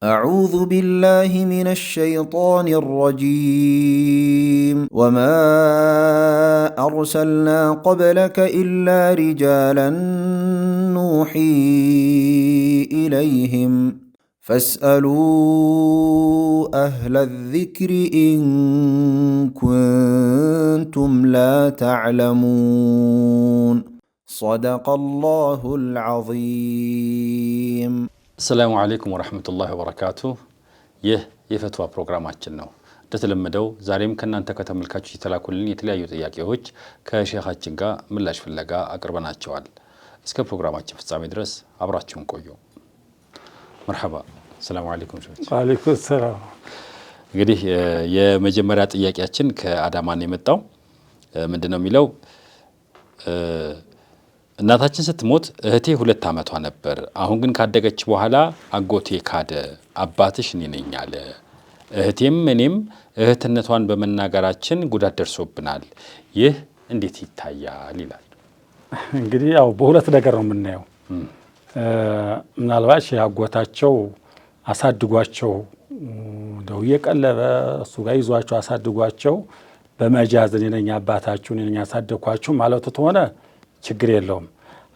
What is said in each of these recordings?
أعوذ بالله من الشيطان الرجيم وما أرسلنا قبلك إلا رجالا نوحي إليهم فاسألوا أهل الذكر إن كنتم لا تعلمون صدق الله العظيم السلام عليكم ورحمة الله وبركاته የፈትዋ ፕሮግራማችን ነው። እንደተለመደው ዛሬም ከናንተ ከተመልካቾች የተላኩልን የተለያዩ ጥያቄዎች ከሼኻችን ጋር ምላሽ ፍለጋ አቅርበናቸዋል። እስከ ፕሮግራማችን ፍጻሜ ድረስ አብራችሁን ቆዩ። መርሐባ ሰላም አለይኩም ሼኽ። ወአለይኩም ሰላም። እንግዲህ የመጀመሪያ ጥያቄያችን ከአዳማ ነው የመጣው። ምንድነው የሚለው? እናታችን ስትሞት እህቴ 2 ዓመቷ ነበር። አሁን ግን ካደገች በኋላ አጎቴ ካደ፣ አባትሽ እኔ ነኝ አለ። እህቴም እኔም እህትነቷን በመናገራችን ጉዳት ደርሶብናል። ይህ እንዴት ይታያል ይላል። እንግዲህ ያው በሁለት ነገር ነው የምናየው። ምናልባት አጎታቸው አሳድጓቸው እንደው የቀለበ እሱ ጋር ይዟቸው አሳድጓቸው በመጃዝ እኔ ነኝ አባታችሁ እኔ ነኝ ያሳደግኳችሁ ማለቱ ተሆነ ችግር የለውም።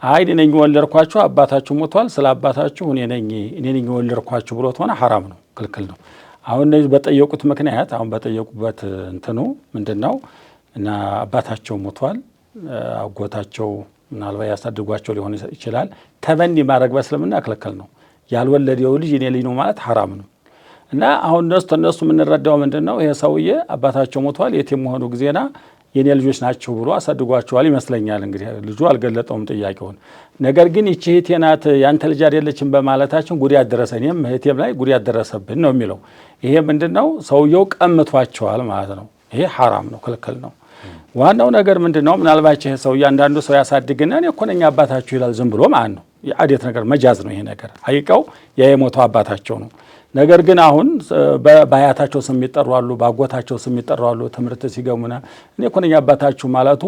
አይ እኔ ነኝ ወለድኳችሁ አባታችሁ ሞቷል ስለ አባታችሁ እኔ ነኝ ወለድኳችሁ ብሎ ተሆነ ሐራም ነው፣ ክልክል ነው። አሁን እነዚህ በጠየቁት ምክንያት አሁን በጠየቁበት እንትኑ ምንድነው እና አባታቸው ሞቷል አጎታቸው ምናልባት ያሳድጓቸው ሊሆን ይችላል። ተበኒ ማድረግ በእስልምና ክልክል ነው። ያልወለደው ልጅ እኔ ልጅ ነው ማለት ሐራም ነው። እና አሁን እነሱ የምንረዳው ምንድነው ይሄ ሰውዬ አባታቸው ሞቷል የት የመሆኑ ጊዜና የኔ ልጆች ናቸው ብሎ አሳድጓቸዋል ይመስለኛል። እንግዲህ ልጁ አልገለጠውም ጥያቄውን። ነገር ግን ይህች እህቴ ናት ያንተ ልጅ አይደለችም በማለታችን ጉዳት ደረሰ፣ እኔም እህቴም ላይ ጉዳት ደረሰብን ነው የሚለው። ይሄ ምንድነው ሰውየው ቀምቷቸዋል ማለት ነው። ይሄ ሐራም ነው፣ ክልክል ነው። ዋናው ነገር ምንድነው? ምናልባት ይሄ ሰውዬ አንዳንዱ ሰው ያሳድግና እኔ እኮ ነኝ አባታችሁ ይላል ዝም ብሎ ማለት ነው። የአዴት ነገር መጃዝ ነው ይሄ ነገር። አይቀው ያ የሞተው አባታቸው ነው። ነገር ግን አሁን በአያታቸው ስም ይጠሩ አሉ፣ ባጎታቸው ስም ይጠሩ አሉ። ትምህርት ሲገሙና እኔ እኮ ነኝ አባታችሁ ማለቱ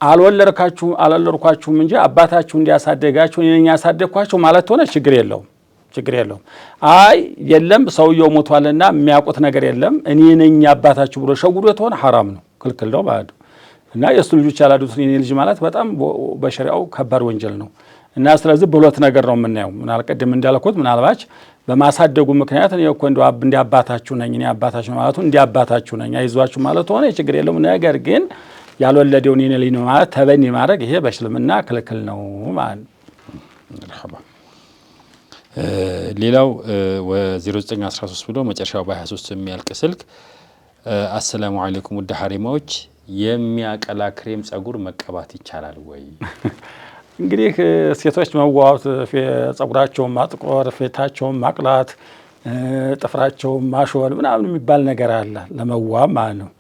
አልወለድኳችሁም እንጂ አባታችሁ እንዲያሳደጋችሁ እኔ ነኝ ያሳደግኳችሁ ማለት ሆነ ችግር የለውም። አይ የለም ሰውየው ሞቷልና የሚያውቁት ነገር የለም እኔ ነኝ አባታችሁ ብሎ ሸጉዶት ሆነ ሐራም ነው፣ ክልክል ነው ማለት ነው። እና የእሱ ልጆች ያላዱት እኔ ልጅ ማለት በጣም በሸሪዓው ከባድ ወንጀል ነው። እና ስለዚህ በሁለት ነገር ነው የምናየው። ምናልቀድም እንዳልኩት ምናልባች በማሳደጉ ምክንያት እኔ እኮ እንደ አባታችሁ ነኝ እኔ አባታችሁ ማለቱ እንደ አባታችሁ ነኝ አይዟችሁ ማለት ሆነ ችግር የለውም። ነገር ግን ያልወለደውን እኔ ልጅ ነው ማለት ተበኒ ማድረግ ይሄ በእስልምና ክልክል ነው ማለት ነው። መርሐባ። ሌላው 0913 ብሎ መጨረሻው በ23 የሚያልቅ ስልክ አሰላሙ አለይኩም ውድ ሐሪማዎች የሚያቀላ ክሬም ጸጉር መቀባት ይቻላል ወይ? እንግዲህ ሴቶች መዋብ ጸጉራቸውን ማጥቆር ፊታቸውን ማቅላት ጥፍራቸውን ማሾል ምናምን የሚባል ነገር አለ ለመዋብ ማለት ነው።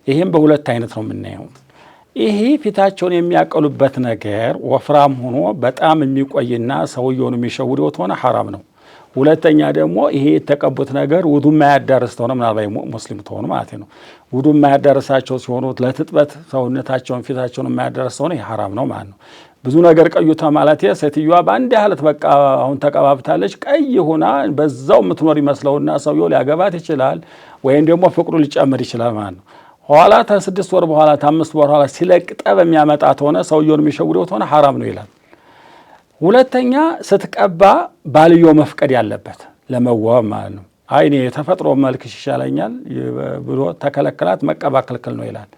ይሄም በሁለት አይነት ነው የምናየው። ይሄ ፊታቸውን የሚያቀሉበት ነገር ወፍራም ሆኖ በጣም የሚቆይና ሰውየውን የሚሸውደው ሆነ ሐራም ነው። ሁለተኛ ደግሞ ይሄ የተቀቡት ነገር ውዱ የማያዳርስ ተሆነ ምናልባት ሙስሊም ተሆኑ ማለት ነው። ውዱ የማያዳርሳቸው ሲሆኑ ለትጥበት ሰውነታቸውን ፊታቸውን የማያዳርስ ተሆነ ይሄ ሐራም ነው ማለት ነው። ብዙ ነገር ቀዩታ ማለት ሴትዮዋ በአንድ ያህለት በቃ አሁን ተቀባብታለች ቀይ ሆና በዛው የምትኖር ይመስለውና ሰውየው ሊያገባት ይችላል ወይም ደግሞ ፍቅሩ ሊጨምር ይችላል ማለት ነው። ኋላ ከ6 ወር በኋላ ከ5 ወር በኋላ ሲለቅጠብ የሚያመጣ ተሆነ ሰውየውን የሚሸውደው ተሆነ ሐራም ነው ይላል። ሁለተኛ ስትቀባ ባልዮ መፍቀድ ያለበት ለመዋብ ማለት ነው። አይ እኔ የተፈጥሮ መልክ ይሻለኛል ብሎ ተከለከላት መቀባ ክልክል ነው ይላል።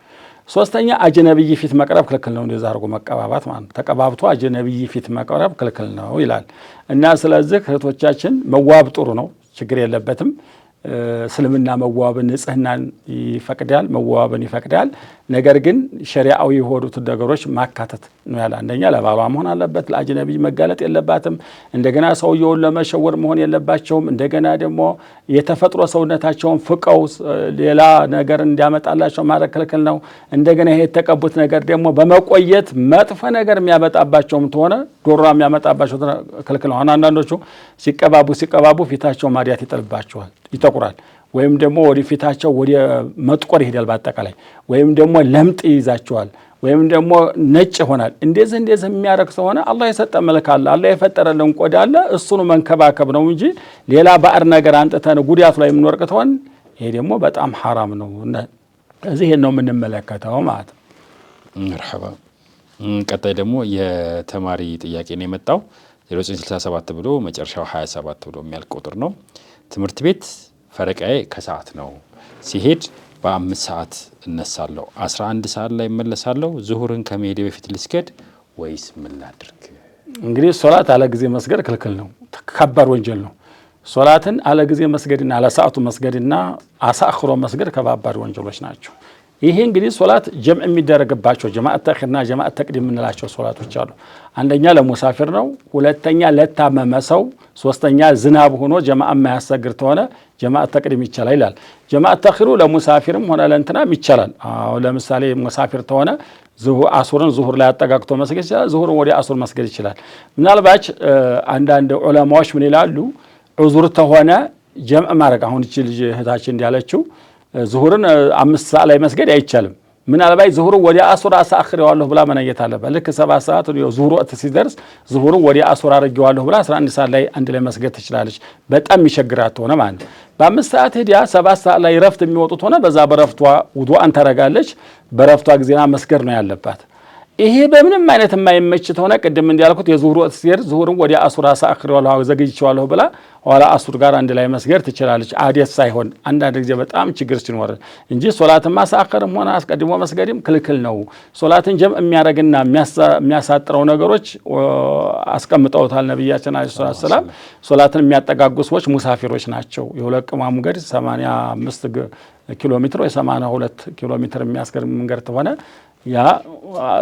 ሶስተኛ አጅነብይ ፊት መቅረብ ክልክል ነው። እንደዛ አድርጎ መቀባባት ማለት ነው። ተቀባብቶ አጅነብይ ፊት መቅረብ ክልክል ነው ይላል። እና ስለዚህ እህቶቻችን መዋብ ጥሩ ነው፣ ችግር የለበትም። እስልምና መዋብን ንጽህናን ይፈቅዳል፣ መዋብን ይፈቅዳል። ነገር ግን ሸሪዓዊ የሆኑት ነገሮች ማካተት ነው ያለ። አንደኛ ለባሏ መሆን አለበት፣ ለአጅነብይ መጋለጥ የለባትም። እንደገና ሰውየውን ለመሸወር መሆን የለባቸውም። እንደገና ደግሞ የተፈጥሮ ሰውነታቸውን ፍቀው ሌላ ነገር እንዲያመጣላቸው ማድረግ ክልክል ነው። እንደገና ይሄ የተቀቡት ነገር ደግሞ በመቆየት መጥፎ ነገር የሚያመጣባቸውም ተሆነ ዶሮ የሚያመጣባቸው ክልክል ነው። አንዳንዶቹ ሲቀባቡ ፊታቸው ማዲያት ይጥልባቸዋል፣ ይጠቁራል፣ ወይም ደግሞ ወደ ፊታቸው ወደ መጥቆር ይሄዳል በአጠቃላይ፣ ወይም ደግሞ ለምጥ ይይዛቸዋል፣ ወይም ደግሞ ነጭ ይሆናል። እንደዚህ የሚያረግ ከሆነ አላህ የሰጠ መልክ አለ፣ አላህ የፈጠረልን ቆዳ አለ። እሱን መንከባከብ ነው እንጂ ሌላ ባዕድ ነገር አንጥተን ጉዳቱ ላይ የምንወርቅ ተሆን ይሄ ደግሞ በጣም ሐራም ነው። እዚህ ነው የምንመለከተው ማለት ነው። መርሐባ። ቀጣይ ደግሞ የተማሪ ጥያቄ ነው የመጣው 0967 ብሎ መጨረሻው 27 ብሎ የሚያልቅ ቁጥር ነው። ትምህርት ቤት ፈረቃዬ ከሰዓት ነው። ሲሄድ በ5 ሰዓት እነሳለሁ፣ 11 ሰዓት ላይ እመለሳለሁ። ዙሁርን ከመሄዴ በፊት ልስገድ ወይስ ምን ላድርግ? እንግዲህ ሶላት አለ ጊዜ መስገድ ክልክል ነው፣ ከባድ ወንጀል ነው። ሶላትን አለ ጊዜ መስገድና አለ ሰዓቱ መስገድና አሳኽሮ መስገድ ከባባድ ወንጀሎች ናቸው። ይሄ እንግዲህ ሶላት ጀምዕ የሚደረግባቸው ጀማዓ ተኺርና ጀማዓ ተቅዲም የምንላቸው ሶላቶች አሉ። አንደኛ ለሙሳፊር ነው፣ ሁለተኛ ለታመመ ሰው፣ ሶስተኛ ዝናብ ሆኖ ጀማዓ የማያሰግር ተሆነ ጀማዓ ተቅዲም ይቻላል ይላል። ጀማዓ ተኺሩ ለሙሳፊርም ሆነ ለእንትናም ይቻላል። ለምሳሌ ሙሳፊር ተሆነ አሱርን ዙሁር ላይ አጠጋግቶ መስገድ ይችላል፣ ዙሁርን ወደ አሱር መስገድ ይችላል። ምናልባት አንዳንድ ዑለማዎች ምን ይላሉ? ዑዙር ተሆነ ጀምዕ ማድረግ አሁን እቺ ልጅ እህታችን እንዳለችው ዙሁርን 5 ሰዓት ላይ መስገድ አይቻልም። ምናልባት ዙሁርን ወደ አሱር አሳኽሬዋለሁ ብላ መነየት አለበት። ልክ 7 ሰዓት ዙሁር ወቅት ሲደርስ ዙሁርን ወደ አሱር አድርጌዋለሁ ብላ 11 ሰዓት ላይ አንድ ላይ መስገድ ትችላለች። በጣም የሚቸግራት ሆነ ማለት ነው። በ5 ሰዓት ሄዲያ 7 ሰዓት ላይ ረፍት የሚወጡት ሆነ በዛ በረፍቷ ውዱአን ታረጋለች። በረፍቷ ጊዜና መስገድ ነው ያለባት። ይሄ በምንም አይነት የማይመች ተሆነ ቅድም እንዲያልኩት የዙሁር ወቅት ሲሄድ ዙሁርን ወደ አሱር አሳኽሬዋለሁ ዘግይቼዋለሁ ብላ ኋላ አሱር ጋር አንድ ላይ መስገድ ትችላለች። አዴት ሳይሆን አንዳንድ ጊዜ በጣም ችግር ሲኖር እንጂ ሶላትን ማሳኸርም ሆነ አስቀድሞ መስገድም ክልክል ነው። ሶላትን ጀምዕ የሚያደርግና የሚያሳጥረው ነገሮች አስቀምጠውታል ነቢያችን አለይሂ ሰላም። ሶላትን የሚያጠጋጉ ሰዎች ሙሳፊሮች ናቸው። የሁለት ቅማ መንገድ 85 ኪሎ ሜትር ወይ 82 ኪሎ ሜትር የሚያስገድ መንገድ ተሆነ ያ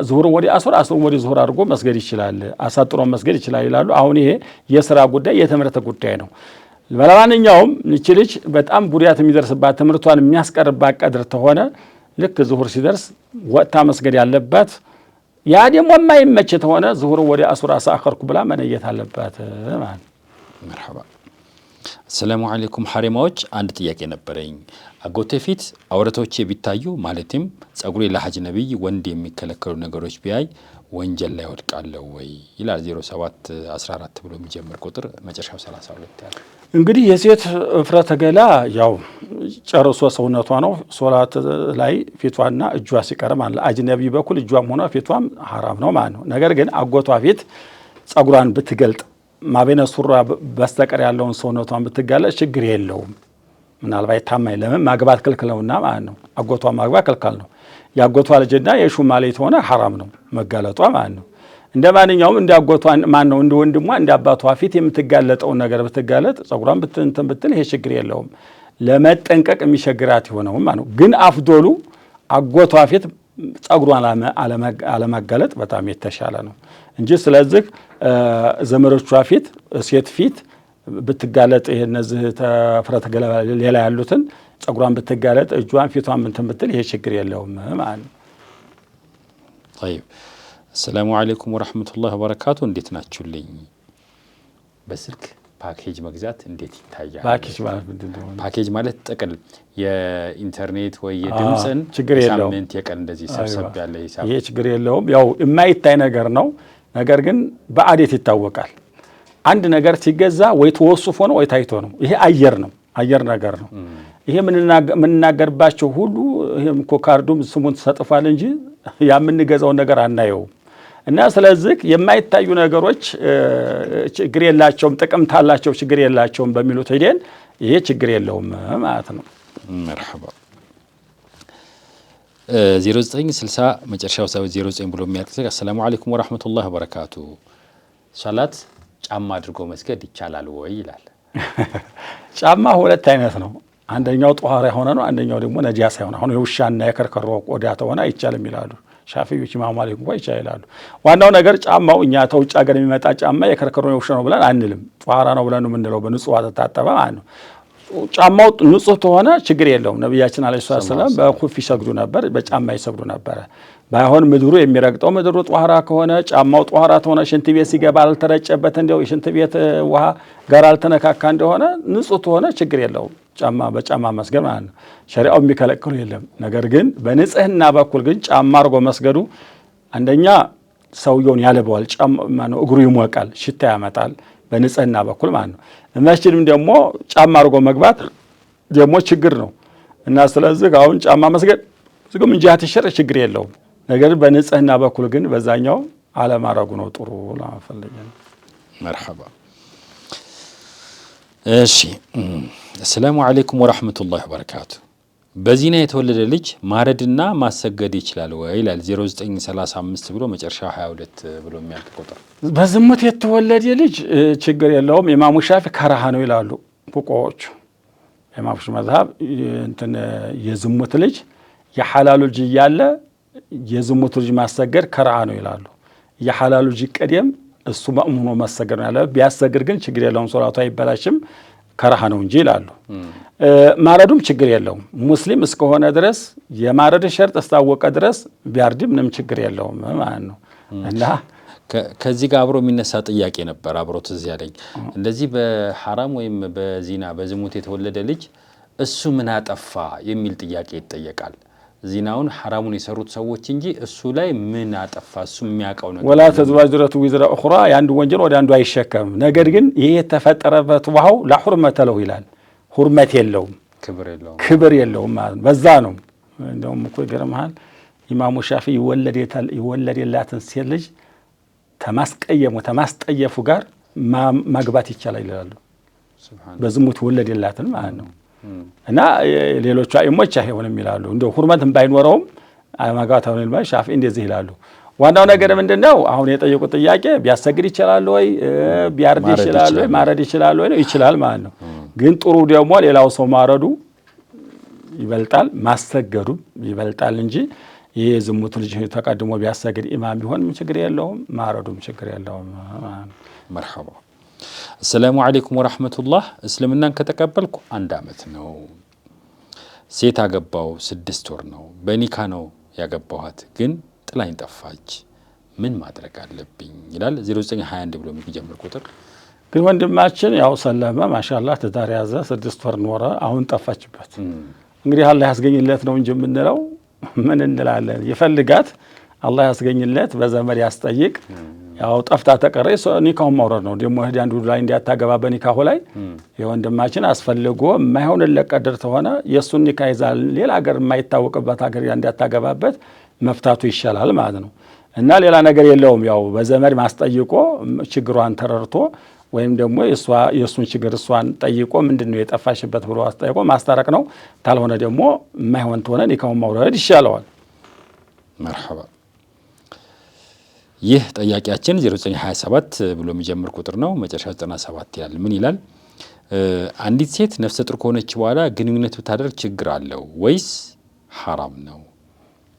ዙሁር ወዲ አሱር ወዲ ዙሁር አድርጎ መስገድ ይችላል፣ አሳጥሮ መስገድ ይችላል ይላሉ። አሁን ይሄ የሥራ ጉዳይ የትምህርት ጉዳይ ነው። ለማንኛውም እቺ ልጅ በጣም ጉዳት የሚደርስባት ትምህርቷን የሚያስቀርባት ቀድር ተሆነ ልክ ዙሁር ሲደርስ ወጥታ መስገድ ያለባት። ያ ደግሞ የማይመች ተሆነ ዙሁር ወዲ አሱር አሳኸርኩ ብላ መነየት አለባት ማለት። መርሐባ። ሰላሙ አለይኩም ሐሪማዎች፣ አንድ ጥያቄ ነበረኝ። አጎቴ ፊት አውረቶቼ ቢታዩ ማለትም ጸጉሬ ለሐጅ ነብይ ወንድ የሚከለከሉ ነገሮች ቢያይ ወንጀል ላይ ወድቃለሁ ወይ ይላል። 0714 ብሎ የሚጀምር ቁጥር መጨረሻው 32 ያለ። እንግዲህ የሴት እፍረተ ገላ ያው ጨርሶ ሰውነቷ ነው። ሶላት ላይ ፊቷና እጇ ሲቀር ማለት አጅነቢ በኩል እጇም ሆነ ፊቷም ሐራም ነው ማለት ነው። ነገር ግን አጎቷ ፊት ጸጉሯን ብትገልጥ ማበነ ሱራ በስተቀር ያለውን ሰውነቷን ብትጋለጥ ችግር የለውም። ምናልባት ታማኝ ለምን ማግባት ክልክል ነውና ማለት ነው። አጎቷ ማግባት ክልክል ነው። ያጎቷ ልጅና የሹማ ልጅ ሆነ ሐራም ነው መጋለጧ ማለት ነው። እንደ ማንኛውም እንደ አጎቷ ማን ነው እንደ ወንድሟ እንደ አባቷ ፊት የምትጋለጠውን ነገር ብትጋለጥ ጸጉሯን ብትንትን ብትል ይሄ ችግር የለውም። ለመጠንቀቅ የሚቸግራት ይሆነው ማለት ነው። ግን አፍዶሉ አጎቷ ፊት ጸጉሯን አለማጋለጥ በጣም የተሻለ ነው እንጂ ስለዚህ ዘመዶቿ ፊት ሴት ፊት ብትጋለጥ ይሄ እነዚህ ተፍረተ ገላ ሌላ ያሉትን ጸጉሯን ብትጋለጥ እጇን ፊቷን እንትን ብትል ይሄ ችግር የለውም ማለት ነው። طيب السلام عليكم ورحمة الله وبركاته እንዴት ናችሁልኝ? በስልክ ፓኬጅ መግዛት እንዴት ይታያል? ፓኬጅ ማለት ጥቅል የኢንተርኔት ወይ የድምጽን ሳምንት የቀን እንደዚህ ሰብሰብ ያለ ሂሳብ ይሄ ችግር የለውም። ያው የማይታይ ነገር ነው። ነገር ግን በአዴት ይታወቃል። አንድ ነገር ሲገዛ ወይ ተወስፎ ነው ወይ ታይቶ ነው። ይሄ አየር ነው፣ አየር ነገር ነው። ይሄ የምንናገርባቸው ሁሉ ይሄም እኮ ካርዱም ስሙን ተሰጥፏል እንጂ የምንገዛውን ነገር አናየው። እና ስለዚህ የማይታዩ ነገሮች ችግር የላቸውም፣ ጥቅም ታላቸው ችግር የላቸውም በሚሉት ሄደን ይሄ ችግር የለውም ማለት ነው። መርሐባ 0960 መጨረሻው 09 ብሎ የሚያልቅ አሰላሙ አለይኩም ወራህመቱላሂ ወበረካቱ ሶላት ጫማ አድርጎ መስገድ ይቻላል ወይ ይላል። ጫማ ሁለት አይነት ነው። አንደኛው ጧሃራ የሆነ ነው፣ አንደኛው ደግሞ ነጃሳ የሆነ። አሁን የውሻና የከርከሮ ቆዳ ተሆነ አይቻልም ይላሉ ሻፊዒዎች፣ ኢማሙ ማሊክ እንኳን ይቻላል ይላሉ። ዋናው ነገር ጫማው እኛ ተውጭ ሀገር የሚመጣ ጫማ የከርከሮ የውሻ ነው ብለን አንልም፣ ጧሃራ ነው ብለን ነው የምንለው። በንጹህ ውሃ ተታጠበ ማለት ነው። ጫማው ንጹህ ተሆነ ችግር የለውም። ነብያችን አለይሂ ሰላም በኹፍ ይሰግዱ ነበር፣ በጫማ ይሰግዱ ነበር። ባይሆን ምድሩ የሚረግጠው ምድሩ ጧሃራ ከሆነ ጫማው ጧሃራ ተሆነ ሽንት ቤት ሲገባ አልተረጨበት እንደው የሽንት ቤት ውሃ ጋር አልተነካካ እንደሆነ ንጹህ ተሆነ ችግር የለውም። ጫማ በጫማ መስገድ ማለት ነው። ሸሪዓው የሚከለክሉ የለም። ነገር ግን በንጽህና በኩል ግን ጫማ አድርጎ መስገዱ አንደኛ ሰውየውን ያለበዋል፣ ጫማ ማነው እግሩ ይሞቃል፣ ሽታ ያመጣል በንጽህና በኩል ማለት ነው። መስጂድም ደግሞ ጫማ አድርጎ መግባት ደግሞ ችግር ነው እና ስለዚህ አሁን ጫማ መስገድ ዝም እንጂ አትሸር ችግር የለውም። ነገር በንጽህና በኩል ግን በዛኛው አለማድረጉ ነው ጥሩ ለማፈለግ ነው። መርሐባ። እሺ አሰላሙ አለይኩም ወራህመቱላሂ ወበረካቱ። በዚና የተወለደ ልጅ ማረድና ማሰገድ ይችላል ወይ ይላል 0935 ብሎ መጨረሻ 22 ብሎ የሚያልቅ ቁጥር። በዝሙት የተወለደ ልጅ ችግር የለውም። ኢማሙ ሻፊ ከራሃ ነው ይላሉ ፉቃዎቹ። ኢማሙ ሻፊ መዝሀብ እንትን የዝሙት ልጅ የሐላሉ ልጅ እያለ የዝሙት ልጅ ማሰገድ ከራሃ ነው ይላሉ። የሐላሉ ልጅ ቀደም እሱ ማእሙኖ ማሰገድ ነው ያለ። ቢያሰግድ ግን ችግር የለውም፣ ሶላቱ አይበላሽም፣ ከራሃ ነው እንጂ ይላሉ። ማረዱም ችግር የለውም። ሙስሊም እስከሆነ ድረስ የማረድ ሸርጥ እስታወቀ ድረስ ቢያርድ ምንም ችግር የለውም ማለት ነው። እና ከዚህ ጋር አብሮ የሚነሳ ጥያቄ ነበር አብሮት እዚህ ያለኝ እንደዚህ በሐራም ወይም በዚና በዝሙት የተወለደ ልጅ እሱ ምን አጠፋ የሚል ጥያቄ ይጠየቃል። ዚናውን ሐራሙን የሰሩት ሰዎች እንጂ እሱ ላይ ምን አጠፋ እሱ የሚያውቀው ነገር ወላ ተዝዋጅረቱ ዊዝራ ኡኽራ የአንዱ ወንጀል ወደ አንዱ አይሸከምም። ነገር ግን ይሄ የተፈጠረበት ውሃው ላሁርመተ ለሁ ይላል፣ ሁርመት የለውም፣ ክብር የለውም ማለት ነው። በዛ ነው እንደውም እኮ ይገርምሃል ኢማሙ ሻፊ ይወለድላትን ሴት ልጅ ተማስጠየፉ ጋር ማግባት ይቻላል ይላሉ። በዝሙት ይወለድላትን ማለት ነው። እና ሌሎቹ አይሞች አይሆንም ይላሉ። እንደው ሁርመትም ባይኖረውም ማግባት አሁን ይልማ ሻፊ እንደዚህ ይላሉ። ዋናው ነገር ምንድነው? አሁን የጠየቁት ጥያቄ ቢያሰግድ ይችላል ወይ ቢያርድ ይችላል ወይ ማረድ ይችላል ወይ ነው? ይችላል ማለት ነው። ግን ጥሩ ደግሞ ሌላው ሰው ማረዱ ይበልጣል ማሰገዱ ይበልጣል እንጂ ይሄ ዝሙት ልጅ ተቀድሞ ቢያሰግድ ኢማም ቢሆን ምን ችግር የለውም፣ ማረዱም ችግር የለውም። መርሐባ። አሰላሙ አለይኩም ወራህመቱላህ። እስልምናን ከተቀበልኩ 1 ዓመት ነው። ሴት አገባው 6 ወር ነው። በኒካ ነው ያገባኋት፣ ግን ጥላኝ ጠፋች። ምን ማድረግ አለብኝ ይላል 0921 ብሎ የሚጀምር ቁጥር። ግን ወንድማችን ያው ሰለመ ማሻአላህ ትዳር ያዘ 6 ወር ኖረ፣ አሁን ጠፋችበት። እንግዲህ አላህ ያስገኝለት ነው እንጂ የምንለው ምን እንላለን? ይፈልጋት አላህ ያስገኝለት፣ በዘመድ ያስጠይቅ። ያው ጠፍታ ተቀረ ኒካውን ማውረድ ነው። ደግሞ ሄዲ አንዱ ላይ እንዲያታገባ በኒካሁ ላይ የወንድማችን አስፈልጎ የማይሆንለት ቀድር ተሆነ የሱን ኒካ ይዛል ሌላ ሀገር የማይታወቅበት ሀገር እንዲያታገባበት መፍታቱ ይሻላል ማለት ነው። እና ሌላ ነገር የለውም። ያው በዘመድ ማስጠይቆ ችግሯን ተረርቶ ወይም ደግሞ የሱን ችግር እሷን ጠይቆ ምንድነው የጠፋሽበት ብሎ አስጠይቆ ማስታረቅ ነው። ካልሆነ ደግሞ የማይሆን ተሆነ ኒካውን ማውረድ ይሻለዋል። መርሐባ። ይህ ጥያቄያችን 0927 ብሎ የሚጀምር ቁጥር ነው። መጨረሻ 97 ይላል። ምን ይላል? አንዲት ሴት ነፍሰ ጡር ከሆነች በኋላ ግንኙነት ብታደርግ ችግር አለው ወይስ ሐራም ነው?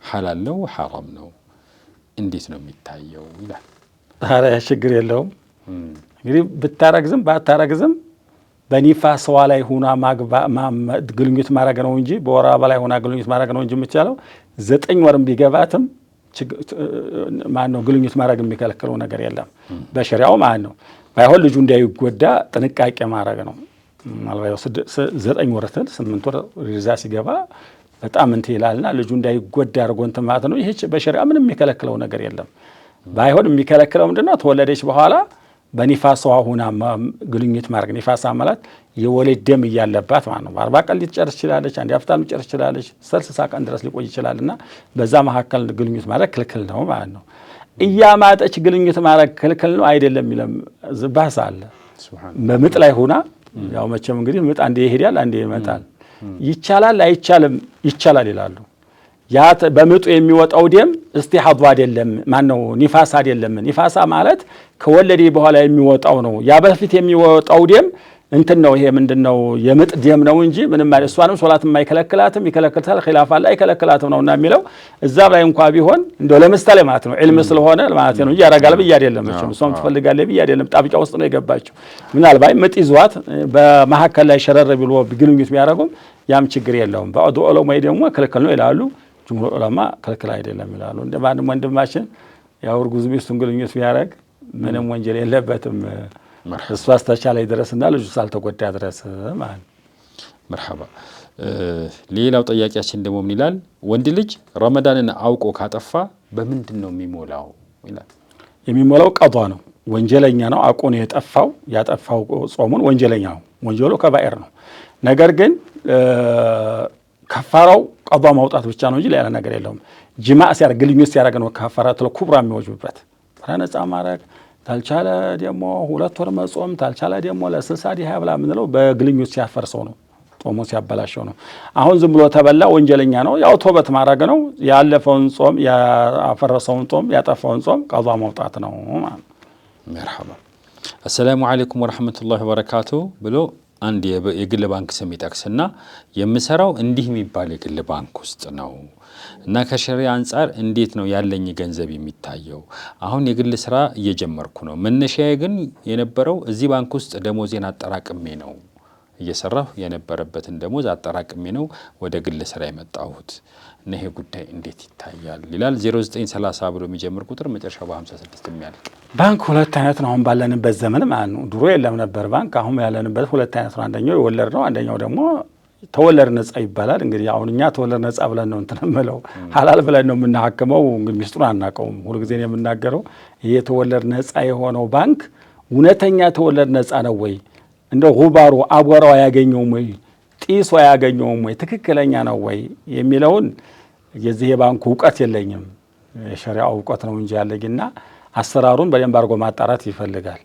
ሐላል ነው ሐራም ነው? እንዴት ነው የሚታየው ይላል። ታዲያ ችግር የለውም። እንግዲህ ብታረግዝም ባታረግዝም በኒፋስዋ ላይ ሆና ግንኙነት ማድረግ ነው እንጂ በወር አበባ ላይ ሆና ግንኙነት ማድረግ ነው እንጂ የምትችለው 9 ወርም ቢገባትም ማነው ግንኙነት ማድረግ የሚከለክለው ነገር የለም በሸሪዓው ማለት ነው። ባይሆን ልጁ እንዳይጎዳ ጥንቃቄ ማድረግ ነው። ማለት 9 ወር 8 ወር ሪዛ ሲገባ በጣም እንትን ይላልና ልጁ እንዳይጎዳ አድርጎ እንትን ማለት ነው። ይሄ በሸሪዓ ምንም የሚከለክለው ነገር የለም። ባይሆን የሚከለክለው ምንድነው? ተወለደች በኋላ በኒፋሷ ሆና ግንኙነት ማድረግ። ኒፋሳ ማለት የወሊድ ደም እያለባት ማለት ነው። 40 ቀን ልትጨርስ ትችላለች፣ 1 hafta ልትጨርስ ትችላለች፣ 60 ቀን ድረስ ሊቆይ ይችላልና በዛ መካከል ግንኙነት ማድረግ ክልክል ነው ማለት ነው። እያማጠች ግንኙነት ማድረግ ክልክል ነው አይደለም ይለም ዝባስ አለ። በምጥ ላይ ሆና ያው መቼም እንግዲህ ምጥ አንዴ ይሄዳል አንዴ ይመጣል። ይቻላል አይቻልም? ይቻላል ይላሉ። ያ በምጡ የሚወጣው ደም እስቲሐዱ አይደለም፣ ማን ነው ኒፋስ አይደለም። ኒፋሳ ማለት ከወለደ በኋላ የሚወጣው ነው። ያ በፊት የሚወጣው ደም እንትን ነው። ይሄ ምንድነው? የምጥ ደም ነው እንጂ ምንም ማለት እሷንም ሶላት የማይከለክላትም ይከለክላታል፣ ኺላፍ አለ አይከለክላትም ነውና የሚለው እዛ ላይ እንኳን ቢሆን እንደው ለምሳሌ ማለት ነው ዒልም ስለሆነ ማለት ነው ያረጋል ብዬ አይደለም። እሷም ትፈልጋለች ብዬ አይደለም። ጣብጫ ውስጥ ነው የገባችው። ምናልባት ምጥ ይዟት በመሐከል ላይ ሸረር ብሎ ግንኙነት ቢያረጉም ያም ችግር የለውም። ባዕዱ ዑለማይ ደግሞ ክልክል ነው ይላሉ። ጅምሁር ዑለማ ክልክል አይደለም ይላሉ። እንደማንም ወንድማችን ያው እርጉዝ ሚስቱን ግንኙነት ቢያረግ ምንም ወንጀል የለበትም። እሷ አስተቻለ ድረስና ልጁ ሳልተጎዳ ድረስ ማለት መርሐባ። ሌላው ጥያቄያችን ደግሞ ምን ይላል? ወንድ ልጅ ረመዳንን አውቆ ካጠፋ በምንድን ነው የሚሞላው ይላል። የሚሞላው ቀዷ ነው። ወንጀለኛ ነው። አውቆ ነው ያጠፋው ጾሙን ወንጀለኛ ነው። ወንጀሉ ከባኤር ነው። ነገር ግን ከፋራው ቀዷ ማውጣት ብቻ ነው እንጂ ሌላ ነገር የለውም። ጅማዕ ሲያደርግ ግንኙነት ሲያደርግ ነው ከፋራቱል ኩብራ የሚወጅብበት። ነፃ ማድረግ ታልቻለ ደግሞ 2 ወር መጾም ታልቻለ ደግሞ ለ60 ዲሃ ብላ የምንለው በግንኙነት ሲያፈርሰው ነው፣ ጾሙ ሲያበላሸው ነው። አሁን ዝም ብሎ ተበላ ወንጀለኛ ነው። ያው ተውበት ማድረግ ነው። ያለፈውን ጾም ያፈረሰውን ጾም ያጠፋውን ጾም ቀዷ ማውጣት ነው ማለት። መርሐባ። አሰላሙ አለይኩም ወራህመቱላሂ ወበረካቱ ብሎ አንድ የግል ባንክ ስም ይጠቅስና የምሰራው እንዲህ የሚባል የግል ባንክ ውስጥ ነው እና ከሸሪዓ አንጻር እንዴት ነው ያለኝ ገንዘብ የሚታየው? አሁን የግል ስራ እየጀመርኩ ነው። መነሻዬ ግን የነበረው እዚህ ባንክ ውስጥ ደሞዜን አጠራቅሜ ነው እየሰራሁ የነበረበትን ደሞዝ አጠራቅሜ ነው ወደ ግል ስራ የመጣሁት እና ይሄ ጉዳይ እንዴት ይታያል ይላል። 0930 ብሎ የሚጀምር ቁጥር መጨረሻው በ56 የሚያልቅ ባንክ ሁለት አይነት ነው። አሁን ባለንበት ዘመን ማለት ነው። ድሮ የለም ነበር ባንክ። አሁን ያለንበት ሁለት አይነት ነው። አንደኛው የወለድ ነው፣ አንደኛው ደግሞ ተወለድ ነጻ ይባላል። እንግዲህ አሁን እኛ ተወለድ ነጻ ብለን ነው እንትን የምለው ሐላል ብለን ነው የምናሐክመው። እንግዲህ ሚስጥሩን አናውቀውም። ሁልጊዜ የምናገረው ይሄ ተወለድ ነጻ የሆነው ባንክ እውነተኛ ተወለድ ነጻ ነው ወይ? እንደ ጉባሩ አቧራው አያገኘውም ወይ? ጢሱ አያገኘውም ወይ? ትክክለኛ ነው ወይ የሚለውን የዚህ የባንኩ እውቀት የለኝም። የሸሪዓው እውቀት ነው እንጂ ያለኝና አሰራሩን በደንብ አድርጎ ማጣራት ይፈልጋል።